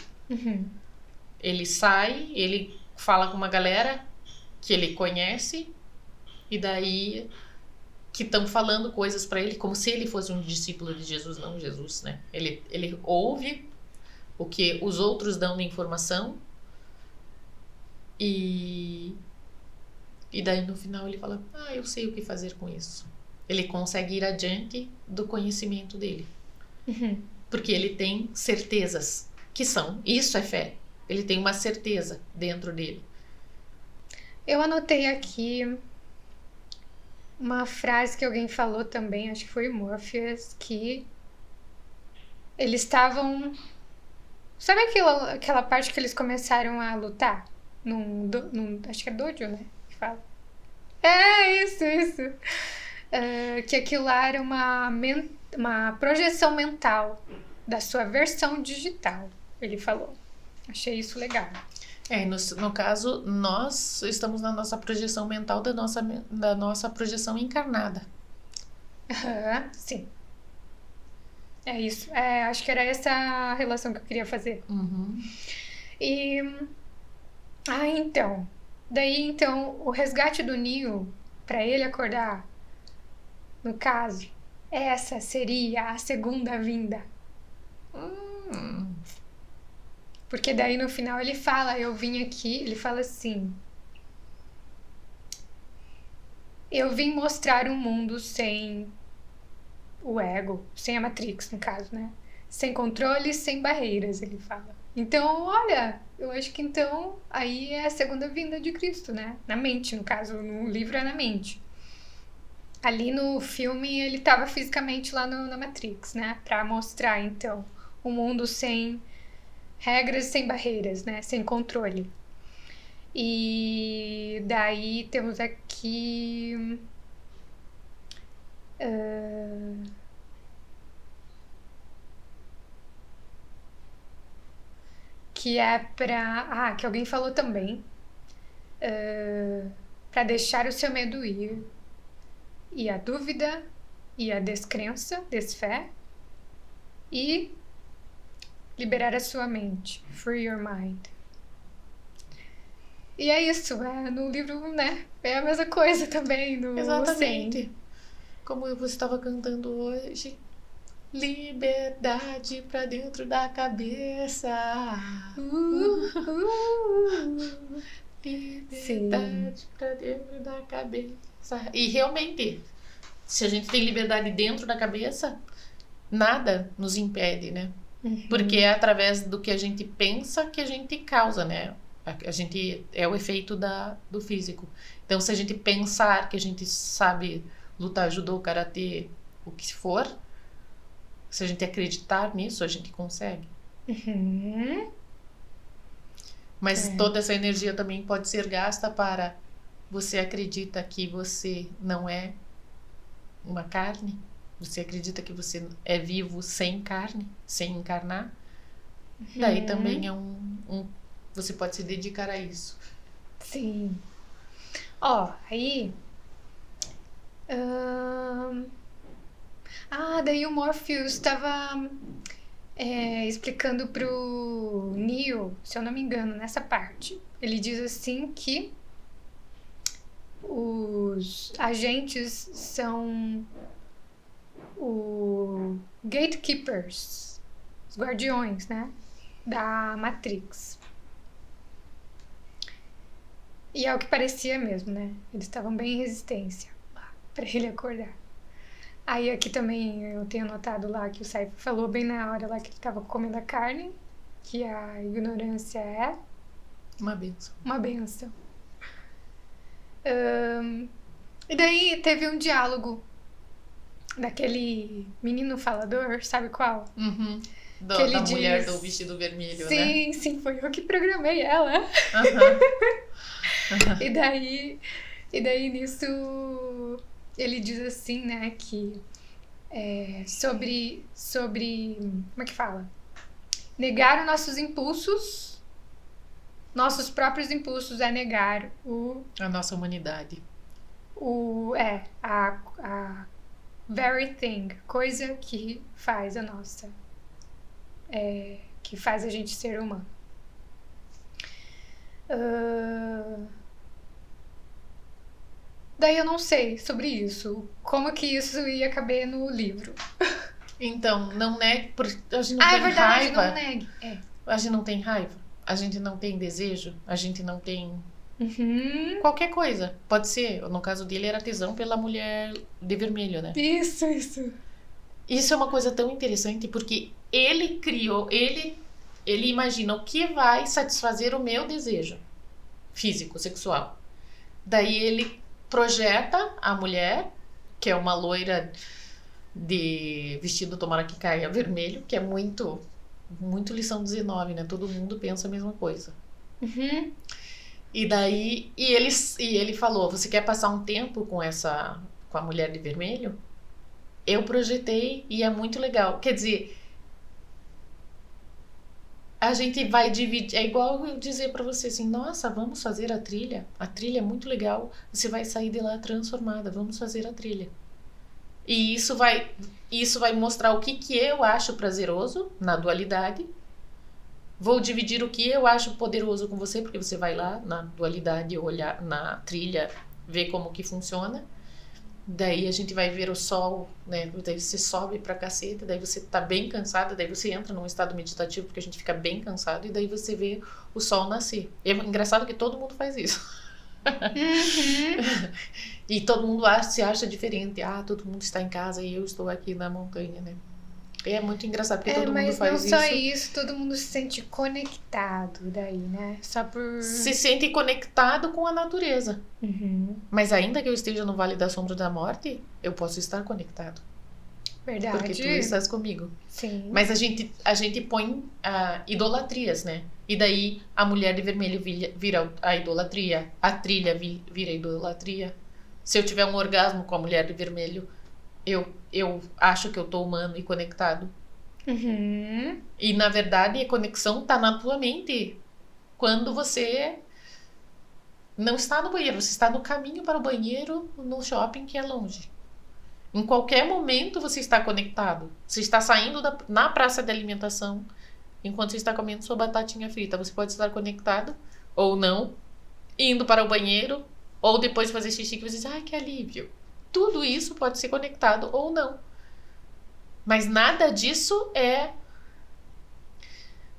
Ele sai, ele fala com uma galera que ele conhece e daí que estão falando coisas para ele como se ele fosse um discípulo de Jesus, não Jesus, né? Ele ouve o que os outros dão de informação e daí no final ele fala, eu sei o que fazer com isso. Ele consegue ir adiante do conhecimento dele. Porque ele tem certezas que são, isso é fé. Ele tem uma certeza dentro dele. Eu anotei aqui uma frase que alguém falou também, acho que foi o Morpheus, que eles estavam... Sabe aquela parte que eles começaram a lutar? Acho que é dojo, né? Que fala. É, isso. Que aquilo lá era uma projeção mental da sua versão digital, ele falou. Achei isso legal. No caso, nós estamos na nossa projeção mental da nossa projeção encarnada. Sim. É isso. Acho que era essa a relação que eu queria fazer. E... então. Daí, então, o resgate do Neo, pra ele acordar, no caso, essa seria a segunda vinda. Porque daí no final ele fala, eu vim aqui, ele fala assim, eu vim mostrar um mundo sem o ego, sem a Matrix, no caso, né? Sem controle, sem barreiras, ele fala. Então, olha, eu acho que então aí é a segunda vinda de Cristo, né? Na mente, no caso, no livro é na mente. Ali no filme ele estava fisicamente lá na Matrix, né? Pra mostrar, então, um mundo sem regras, sem barreiras, né? Sem controle. E daí temos aqui... que é pra... que alguém falou também. Pra deixar o seu medo ir. E a dúvida, e a descrença, desfé. E liberar a sua mente. Free your mind. E é isso, no livro, né? É a mesma coisa também. Exatamente. Como você estava cantando hoje. Liberdade pra dentro da cabeça. Liberdade pra dentro da cabeça. E realmente, se a gente tem liberdade dentro da cabeça, nada nos impede, né? Porque é através do que a gente pensa que a gente causa, né? A gente é o efeito do físico. Então, se a gente pensar que a gente sabe lutar judô, karatê, o que for, se a gente acreditar nisso, a gente consegue. Mas toda essa energia também pode ser gasta para você acredita que você não é uma carne, você acredita que você é vivo sem carne, sem encarnar. Daí também é você pode se dedicar a isso. Sim. Aí... daí o Morpheus estava explicando pro Neo, se eu não me engano, nessa parte. Ele diz assim que os agentes são os gatekeepers, os guardiões, né, da Matrix. E é o que parecia mesmo, né? Eles estavam bem em resistência para ele acordar. Aí aqui também eu tenho notado lá que o Saifa falou bem na hora lá que ele tava comendo a carne, que a ignorância é Uma benção. uma benção. E daí teve um diálogo daquele menino falador, sabe qual? Uhum. Que ele Da mulher diz- do vestido vermelho, né? Sim, sim, foi eu que programei ela. Aham. E daí nisso ele diz assim, né, que sobre, como é que fala? Negar os nossos impulsos, nossos próprios impulsos é negar A nossa humanidade. a very thing, coisa que faz a nossa, que faz a gente ser humano. Daí eu não sei sobre isso, como que isso ia caber no livro. Então, não negue, porque a gente não Ah, é tem verdade, raiva. não negue. A gente não tem raiva. A gente não tem desejo. A gente não tem Uhum. qualquer coisa. Pode ser, no caso dele, era tesão pela mulher de vermelho, né? Isso. Isso é uma coisa tão interessante porque ele criou, ele imagina o que vai satisfazer o meu desejo físico, sexual. Daí ele projeta a mulher, que é uma loira de vestido tomara que caia vermelho, que é muito lição 19, né? Todo mundo pensa a mesma coisa. Uhum. E daí ele falou: "Você quer passar um tempo com a mulher de vermelho?" Eu projetei e é muito legal. Quer dizer, a gente vai dividir. É igual eu dizer pra você assim: "Nossa, vamos fazer a trilha. A trilha é muito legal. Você vai sair de lá transformada. Vamos fazer a trilha." E isso vai mostrar o que eu acho prazeroso na dualidade. Vou dividir o que eu acho poderoso com você, porque você vai lá na dualidade olhar na trilha, ver como que funciona. Daí a gente vai ver o sol, né? Daí você sobe pra cacete, daí você tá bem cansado, daí você entra num estado meditativo, porque a gente fica bem cansado, e daí você vê o sol nascer. É engraçado que todo mundo faz isso. Uhum. E todo mundo se acha diferente. Todo mundo está em casa e eu estou aqui na montanha, né? É muito engraçado, porque todo mundo Mas não faz só isso. isso, todo mundo se sente conectado daí, né? Só por... Se sente conectado com a natureza. Uhum. Mas ainda que eu esteja no Vale da Sombra da Morte, eu posso estar conectado. Verdade. Porque tu estás comigo. Sim. Mas a gente põe idolatrias, né? E daí a mulher de vermelho vira a idolatria, a trilha vira a idolatria. Se eu tiver um orgasmo com a mulher de vermelho, eu acho que eu tô humano e conectado. Uhum. E na verdade a conexão tá na tua mente. Quando você não está no banheiro, você está no caminho para o banheiro no shopping que é longe. Em qualquer momento você está conectado. Você está saindo na praça de alimentação enquanto você está comendo sua batatinha frita. Você pode estar conectado ou não, indo para o banheiro, ou depois de fazer xixi que você diz, ai, que alívio. Tudo isso pode ser conectado ou não. Mas nada disso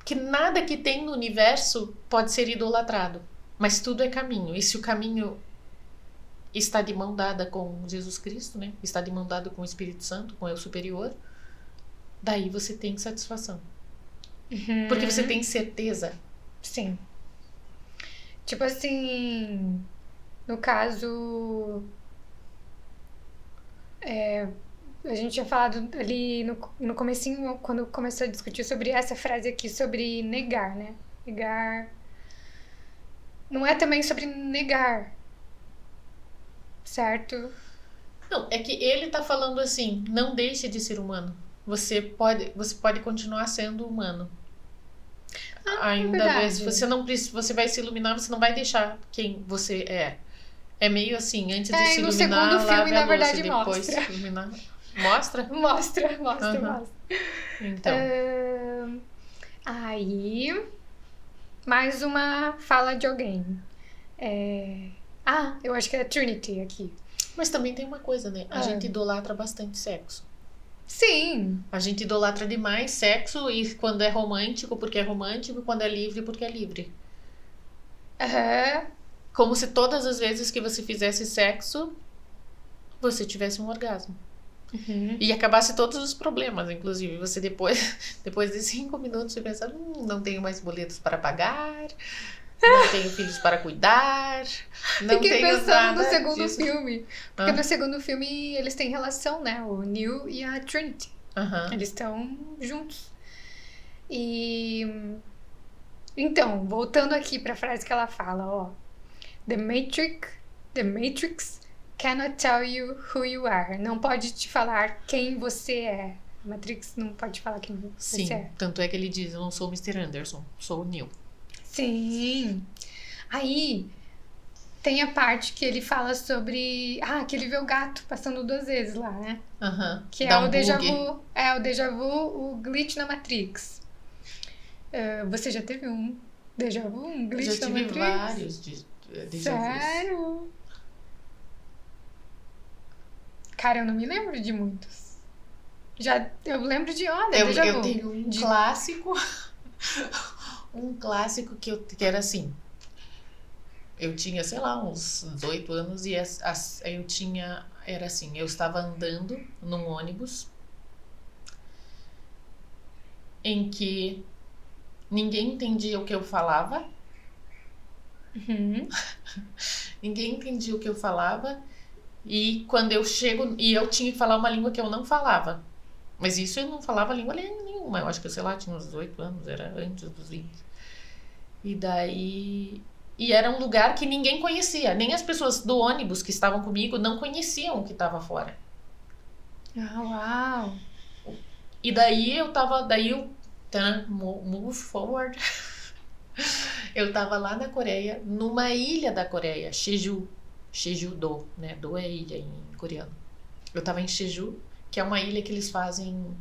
que nada que tem no universo pode ser idolatrado. Mas tudo é caminho. E se o caminho está de mão dada com Jesus Cristo, né? Está de mão dada com o Espírito Santo, com o Eu Superior, daí você tem satisfação. Uhum. Porque você tem certeza. Sim. Tipo assim, no caso, a gente tinha falado ali no comecinho, quando começou a discutir sobre essa frase aqui, sobre negar, né? Negar. Não é também sobre negar, certo? Não, é que ele tá falando assim, não deixe de ser humano. Você pode continuar sendo humano. Ainda verdade. você vai se iluminar, você não vai deixar quem você é. É meio assim, antes de se no iluminar, segundo filme, lave na a louça, verdade, depois mostra. se iluminar. Mostra? Mostra. Então. Aí, mais uma fala de alguém. Eu acho que é Trinity aqui. Mas também tem uma coisa, né? A gente idolatra bastante sexo. Sim. A gente idolatra demais sexo e quando é romântico, porque é romântico, quando é livre, porque é livre. Como se todas as vezes que você fizesse sexo, você tivesse um orgasmo. Uhum. E acabasse todos os problemas, inclusive. Você depois de 5 minutos, você pensa, não tenho mais boletos para pagar, não tenho filhos para cuidar, não Fiquei tenho pensando nada no segundo disso. filme. Porque Ah. no segundo filme eles têm relação, né? O Neo e a Trinity. Aham. Eles estão juntos. E... Então, voltando aqui pra frase que ela fala, ó. The Matrix cannot tell you who you are. Não pode te falar quem você é. A Matrix não pode falar quem Sim, você é. tanto é que ele diz, eu não sou o Mr. Anderson, sou o Neo. Sim. Aí tem a parte que ele fala sobre... que ele vê o gato passando 2 vezes lá, né? Aham. Que Dá é um o déjà bug. vu. É o déjà vu, o glitch na Matrix. Você já teve um déjà vu, um Eu glitch já na tive Matrix? vários déjà vus. Sério? Cara, eu não me lembro de muitos. Eu lembro de, olha, déjà Eu vu. tenho um clássico, um clássico que era assim. Eu tinha, sei lá, uns 18 anos e era assim, eu estava andando num ônibus em que ninguém entendia o que eu falava, Uhum. ninguém entendia o que eu falava e quando eu chego, e eu tinha que falar uma língua que eu não falava. Mas isso eu não falava língua nenhuma, eu acho que, sei lá, tinha uns 18 anos, era antes dos 20. E daí... E era um lugar que ninguém conhecia, nem as pessoas do ônibus que estavam comigo não conheciam o que estava fora. Uau. E move forward. Eu tava lá na Coreia, numa ilha da Coreia, Jeju-do, né? Do é ilha em coreano. Eu tava em Jeju, que é uma ilha que eles fazem,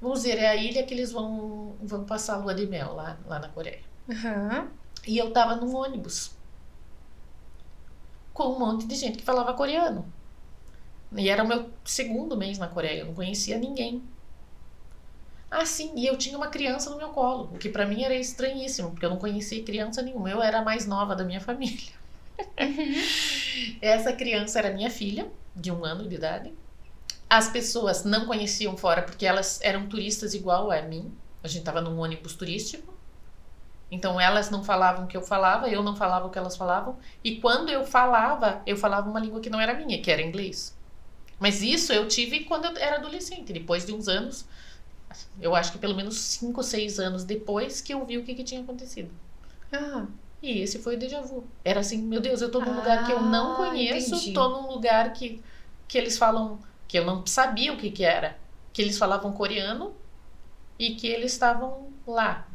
vamos dizer, é a ilha que eles vão passar a lua de mel lá na Coreia. Uhum. E eu tava num ônibus com um monte de gente que falava coreano. E era o meu segundo mês na Coreia, eu não conhecia ninguém. Sim, e eu tinha uma criança no meu colo, o que pra mim era estranhíssimo, porque eu não conhecia criança nenhuma, eu era a mais nova da minha família. Essa criança era minha filha, de 1 ano de idade. As pessoas não conheciam fora, porque elas eram turistas igual a mim. A gente tava num ônibus turístico. Então elas não falavam o que eu falava, eu não falava o que elas falavam. E quando eu falava uma língua que não era minha, que era inglês. Mas isso eu tive quando eu era adolescente. Depois de uns anos, eu acho que pelo menos 5 ou 6 anos depois que eu vi o que tinha acontecido. E esse foi o déjà vu. Era assim, meu Deus, eu tô num lugar que eu não conheço, entendi. tô num lugar que eles falam, que eu não sabia o que era. Que eles falavam coreano e que eles estavam lá.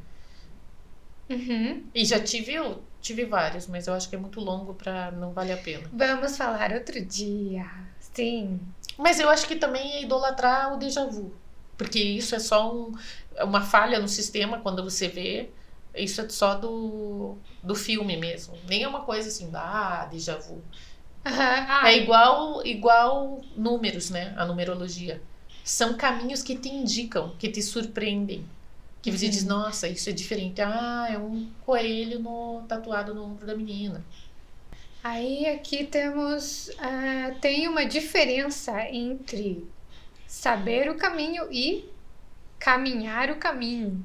Uhum. E já tive vários, mas eu acho que é muito longo pra não valer a pena. Vamos falar outro dia. Sim. Mas eu acho que também é idolatrar o déjà vu. Porque isso é só uma falha no sistema quando você vê. Isso é só do filme mesmo. Nem é uma coisa assim, déjà vu. É igual números, né? A numerologia. São caminhos que te indicam, que te surpreendem. Que você diz, nossa, isso é diferente. É um coelho tatuado no ombro da menina. Aí aqui tem uma diferença entre saber o caminho e caminhar o caminho.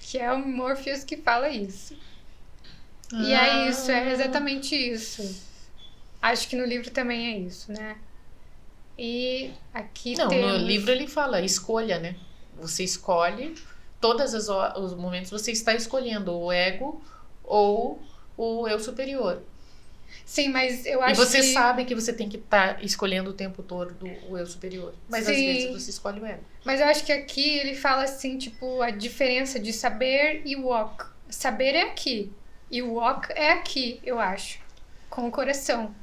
Que é o Morpheus que fala isso. E é isso, é exatamente isso. Acho que no livro também é isso, né? E aqui Não, temos... no livro ele fala escolha, né? Você escolhe, todos os momentos você está escolhendo o ego ou o eu superior. Sim, mas eu acho que... E você que... sabe que você tem que estar escolhendo o tempo todo o eu superior. Mas às vezes você escolhe o ego. Mas eu acho que aqui ele fala assim, tipo, a diferença de saber e walk. Saber é aqui. E o walk é aqui, eu acho. Com o coração.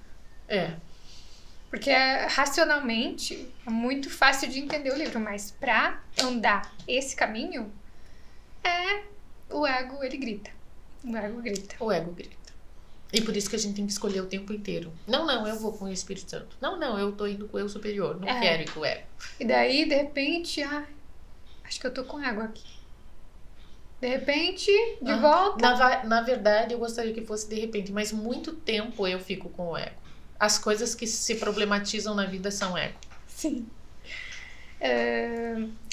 Porque racionalmente é muito fácil de entender o livro, mas pra andar esse caminho, o ego, ele grita. O ego grita. O ego grita. E por isso que a gente tem que escolher o tempo inteiro. Não, eu vou com o Espírito Santo. Não, eu tô indo com o eu superior. Não quero ir com o ego. E daí, de repente, acho que eu tô com ego aqui. De repente, de volta. Na verdade, eu gostaria que fosse de repente, mas muito tempo eu fico com o ego. As coisas que se problematizam na vida são ego. Sim.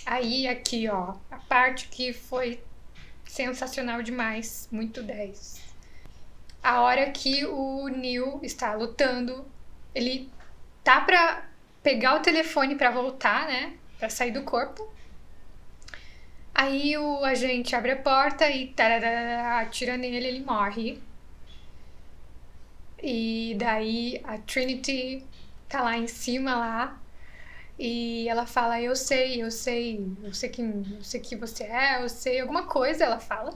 Aí, aqui, ó, a parte que foi sensacional demais, muito 10. A hora que o Neil está lutando, ele tá pra pegar o telefone pra voltar, né? Pra sair do corpo. Aí o agente abre a porta e tarará, atira nele, ele morre. E daí a Trinity tá lá em cima lá. E ela fala, eu sei que você é, eu sei alguma coisa, ela fala.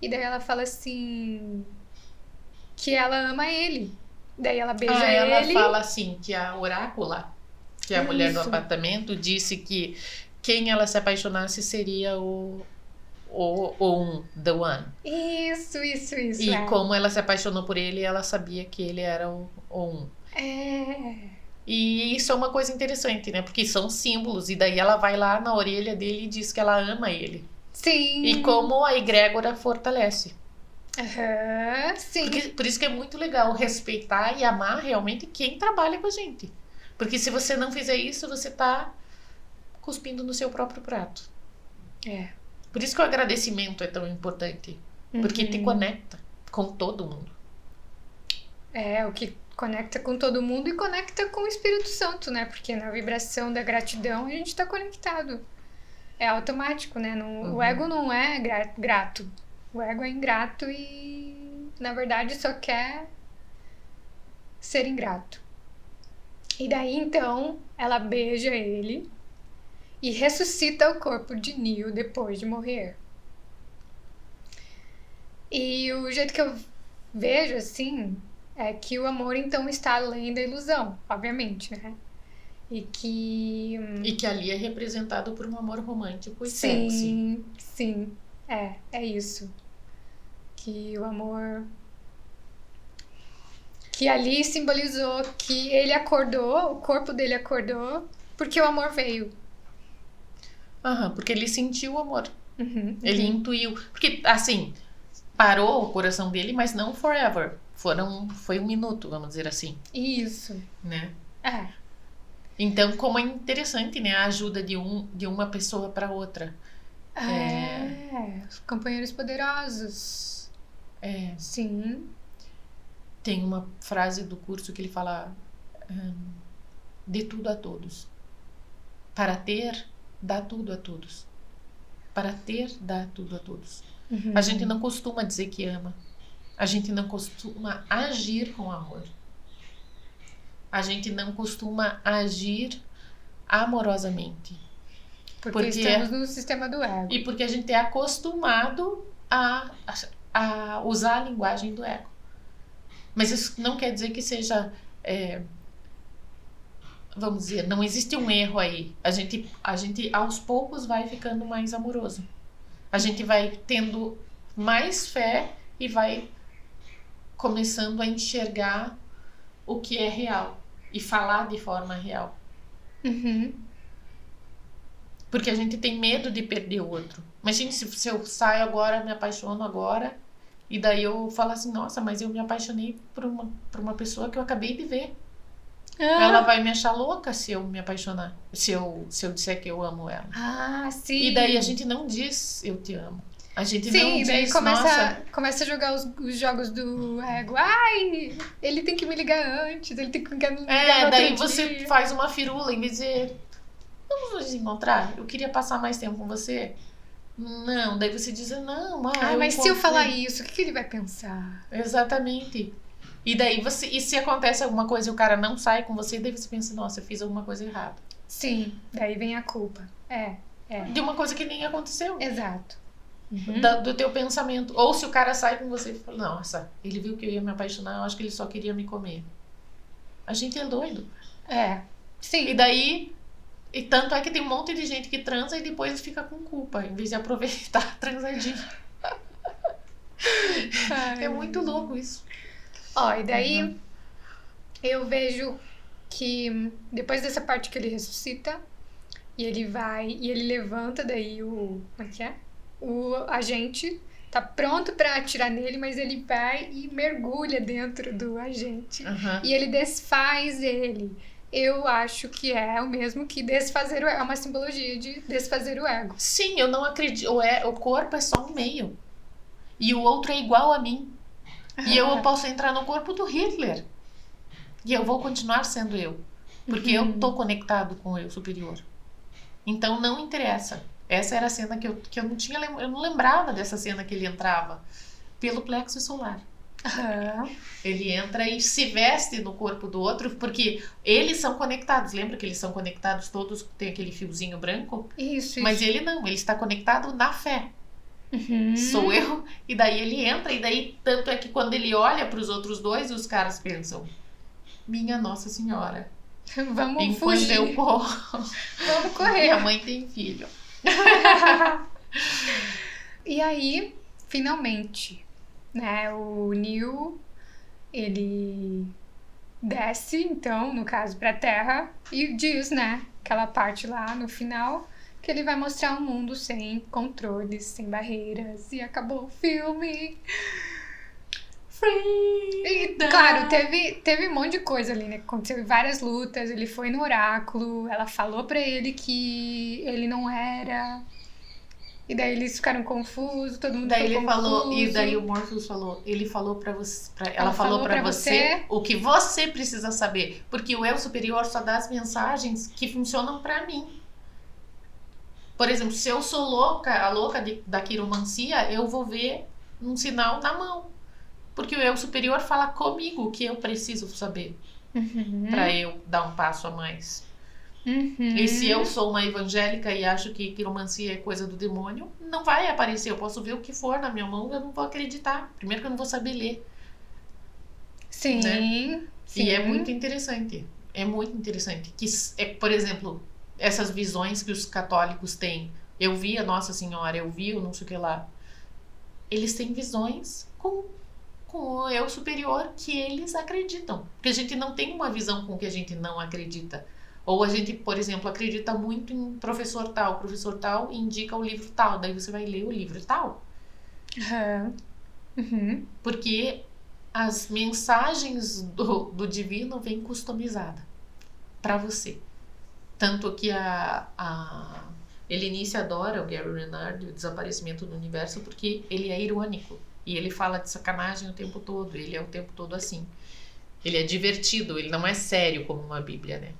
E daí ela fala assim, que ela ama ele. Daí ela beija Ela ele. fala assim, que a orácula, que é a mulher do Isso. apartamento, disse que quem ela se apaixonasse seria o the one. Isso. E como ela se apaixonou por ele, ela sabia que ele era o um. E isso é uma coisa interessante, né? Porque são símbolos. E daí ela vai lá na orelha dele e diz que ela ama ele. Sim. E como a egrégora fortalece. Sim. Por isso que é muito legal respeitar e amar realmente quem trabalha com a gente. Porque se você não fizer isso, você tá cuspindo no seu próprio prato. Por isso que o agradecimento é tão importante. Porque te conecta com todo mundo. O que conecta com todo mundo e conecta com o Espírito Santo, né? Porque na vibração da gratidão a gente tá conectado. É automático, né? O ego não é grato. O ego é ingrato e, na verdade, só quer ser ingrato. E daí, então, ela beija ele e ressuscita o corpo de Neil depois de morrer. E o jeito que eu vejo, assim, é que o amor, então, está além da ilusão, obviamente, né? E que ali é representado por um amor romântico e sexy. Sim. É isso. Que o amor... Que ali simbolizou que ele acordou, o corpo dele acordou, porque o amor veio. Porque ele sentiu o amor. Ele intuiu. Porque, assim, parou o coração dele, mas não forever. Foi um minuto, vamos dizer assim. Isso. Né? Então, como é interessante, né? A ajuda de uma pessoa para outra. Os companheiros poderosos. Sim. Tem uma frase do curso que ele fala: dê tudo a todos. Para ter, dá tudo a todos. Para ter, dá tudo a todos. A gente não costuma dizer que ama. A gente não costuma agir com amor. A gente não costuma agir amorosamente. Porque estamos no sistema do ego. E porque a gente é acostumado a usar a linguagem do ego. Mas isso não quer dizer que seja... vamos dizer, não existe um erro aí. A gente aos poucos vai ficando mais amoroso. A gente vai tendo mais fé e vai começando a enxergar o que é real e falar de forma real. Porque a gente tem medo de perder o outro. Imagina se eu saio agora, me apaixono agora, e daí eu falo assim, nossa, mas eu me apaixonei por uma pessoa que eu acabei de ver. Ela vai me achar louca se eu me apaixonar, se eu disser que eu amo ela. Sim. E daí a gente não diz eu te amo. A gente Sim, não diz, daí nossa... começa a jogar os jogos do ego. Ai, ele tem que me ligar antes, ele tem que me ligar no daí outro você dia. faz uma firula em dizer, vamos nos encontrar? Eu queria passar mais tempo com você. Não, daí você diz, não, mas se eu falar isso, o que ele vai pensar? Exatamente. E daí e se acontece alguma coisa e o cara não sai com você, daí você pensa, nossa, eu fiz alguma coisa errada. Sim, daí vem a culpa. De uma coisa que nem aconteceu. Exato. Do teu pensamento. Ou se o cara sai com você e fala, nossa, ele viu que eu ia me apaixonar, eu acho que ele só queria me comer. A gente é doido. Sim. E daí, e tanto é que tem um monte de gente que transa e depois fica com culpa, em vez de aproveitar a transadinha. É muito louco isso. E daí eu vejo que depois dessa parte que ele ressuscita, e ele vai, e ele levanta, daí como é que é? O agente tá pronto pra atirar nele, mas ele vai e mergulha dentro do agente. E ele desfaz ele. eu acho que é o mesmo que desfazer o ego. É uma simbologia de desfazer o ego. Sim, eu não acredito. O corpo é só um meio. E o outro é igual a mim. E eu posso entrar no corpo do Hitler. E eu vou continuar sendo eu. Porque eu tô conectado com o eu superior. Então não interessa. Essa era a cena que eu não tinha. Eu não lembrava dessa cena que ele entrava pelo plexo solar. Ele entra e se veste no corpo do outro, porque eles são conectados. Lembra que eles são conectados todos, tem aquele fiozinho branco? Isso. Mas ele não, ele está conectado na fé. Sou eu, e daí ele entra, e daí tanto é que quando ele olha para os outros dois, os caras pensam: minha Nossa Senhora, Vamos enquanto fugir. eu corro, Vamos correr. minha mãe tem filho. E aí, finalmente, né, o Neo, ele desce, então, no caso, pra Terra e diz, né, aquela parte lá no final, que ele vai mostrar um mundo sem controles, sem barreiras, e acabou o filme. E, claro, teve um monte de coisa ali, né? Aconteceu várias lutas, ele foi no oráculo, ela falou pra ele que ele não era. E daí eles ficaram confusos, todo mundo Daí ficou ele confuso. falou, e daí o Morpheus falou, ele falou pra você, ela falou falou pra pra você o que você precisa saber, porque o eu superior só dá as mensagens que funcionam pra mim. Por exemplo, se eu sou louca, a louca da quiromancia, eu vou ver um sinal na mão, porque o eu superior fala comigo o que eu preciso saber pra eu dar um passo a mais. E se eu sou uma evangélica e acho que quiromancia é coisa do demônio, não vai aparecer. Eu posso ver o que for na minha mão, eu não vou acreditar. Primeiro que eu não vou saber ler. Sim, Né? sim. E é muito interessante. É muito interessante. Que, por exemplo, essas visões que os católicos têm. Eu vi a Nossa Senhora, eu vi o não sei o que lá. Eles têm visões com o eu superior que eles acreditam. Porque a gente não tem uma visão com que a gente não acredita. Ou a gente, por exemplo, acredita muito em professor tal indica o livro tal, daí você vai ler o livro tal. Porque as mensagens do divino vêm customizadas para você. Tanto que a Helenice adora o Gary Renard, o Desaparecimento do Universo, porque ele é irônico. E ele fala de sacanagem o tempo todo, ele é o tempo todo assim. Ele é divertido, ele não é sério como uma Bíblia, né?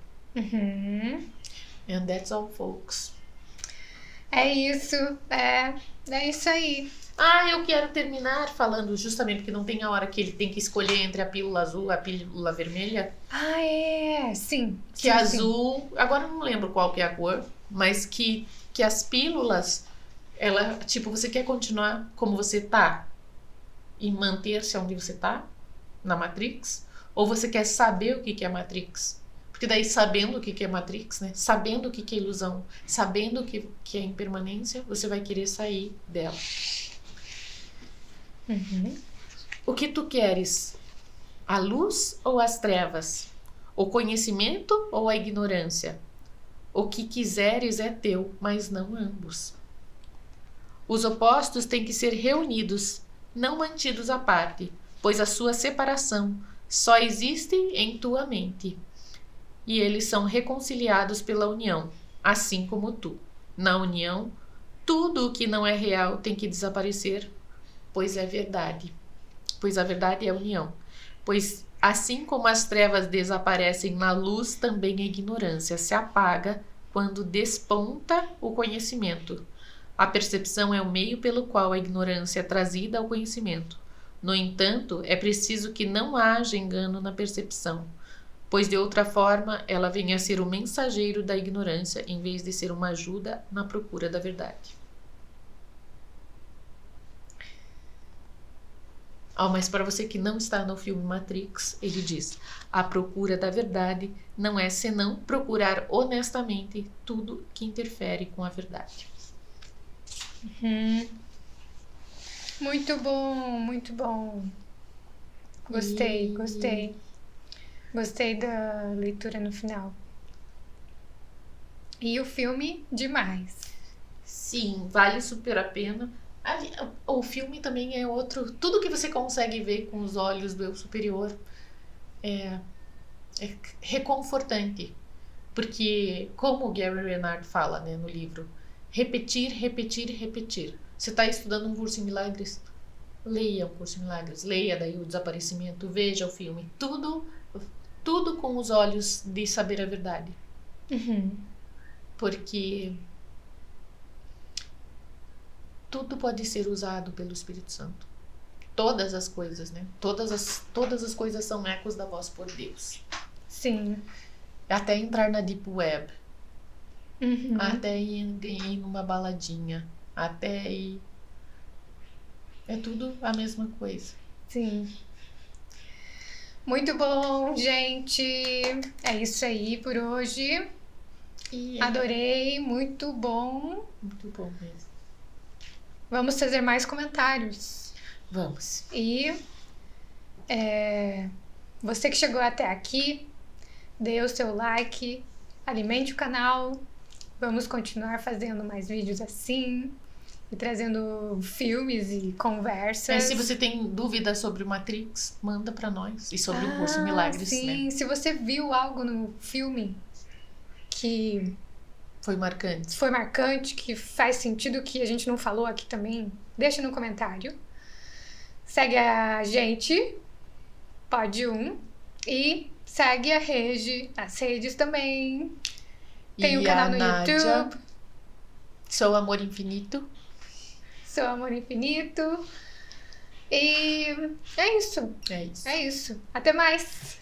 And that's all, folks. É isso, é isso aí. Eu quero terminar falando justamente porque não tem a hora que ele tem que escolher entre a pílula azul e a pílula vermelha. Sim. Que azul, agora eu não lembro qual que é a cor, mas que as pílulas, ela, tipo, você quer continuar como você tá e manter-se onde você tá, na Matrix, ou você quer saber o que é Matrix? Porque daí, sabendo o que é Matrix, né? Sabendo o que é ilusão, sabendo o que é impermanência, você vai querer sair dela. O que tu queres? A luz ou as trevas? O conhecimento ou a ignorância? O que quiseres é teu, mas não ambos. Os opostos têm que ser reunidos, não mantidos à parte, pois a sua separação só existe em tua mente. E eles são reconciliados pela união, assim como tu. Na união, tudo o que não é real tem que desaparecer, pois é verdade. Pois a verdade é a união. Pois assim como as trevas desaparecem na luz, também a ignorância se apaga quando desponta o conhecimento. A percepção é o meio pelo qual a ignorância é trazida ao conhecimento. No entanto, é preciso que não haja engano na percepção, pois de outra forma ela venha a ser o mensageiro da ignorância em vez de ser uma ajuda na procura da verdade. Mas para você que não está no filme Matrix, ele diz: a procura da verdade não é senão procurar honestamente tudo que interfere com a verdade. Muito bom, muito bom. Gostei. Gostei da leitura no final. E o filme, demais. Sim, vale super a pena. O filme também é outro. Tudo que você consegue ver com os olhos do eu superior é reconfortante. Porque, como o Gary Renard fala, né, no livro, repetir, repetir, repetir. Você está estudando um curso em milagres? Leia o curso em milagres, leia daí o desaparecimento, veja o filme. Tudo com os olhos de saber a verdade. Porque tudo pode ser usado pelo Espírito Santo. Todas as coisas, né? Todas as coisas são ecos da voz por Deus. Sim. Até entrar na Deep Web. Até ir numa baladinha. Até ir... É tudo a mesma coisa. Sim. Muito bom, gente. É isso aí por hoje. Adorei, muito bom. Muito bom mesmo. Vamos fazer mais comentários. Vamos. E você que chegou até aqui, dê o seu like, alimente o canal. Vamos continuar fazendo mais vídeos assim e trazendo filmes e conversas. Se você tem dúvidas sobre o Matrix, manda pra nós. E sobre o curso Milagres, sim. né? Se você viu algo no filme que foi marcante, que faz sentido, que a gente não falou aqui também, deixa no comentário. Segue a gente, Pod1, e segue a Regi nas redes também. Tem o canal no YouTube. Sou Amor Infinito. Sou Amor Infinito. E é isso. É isso. É isso. Até mais.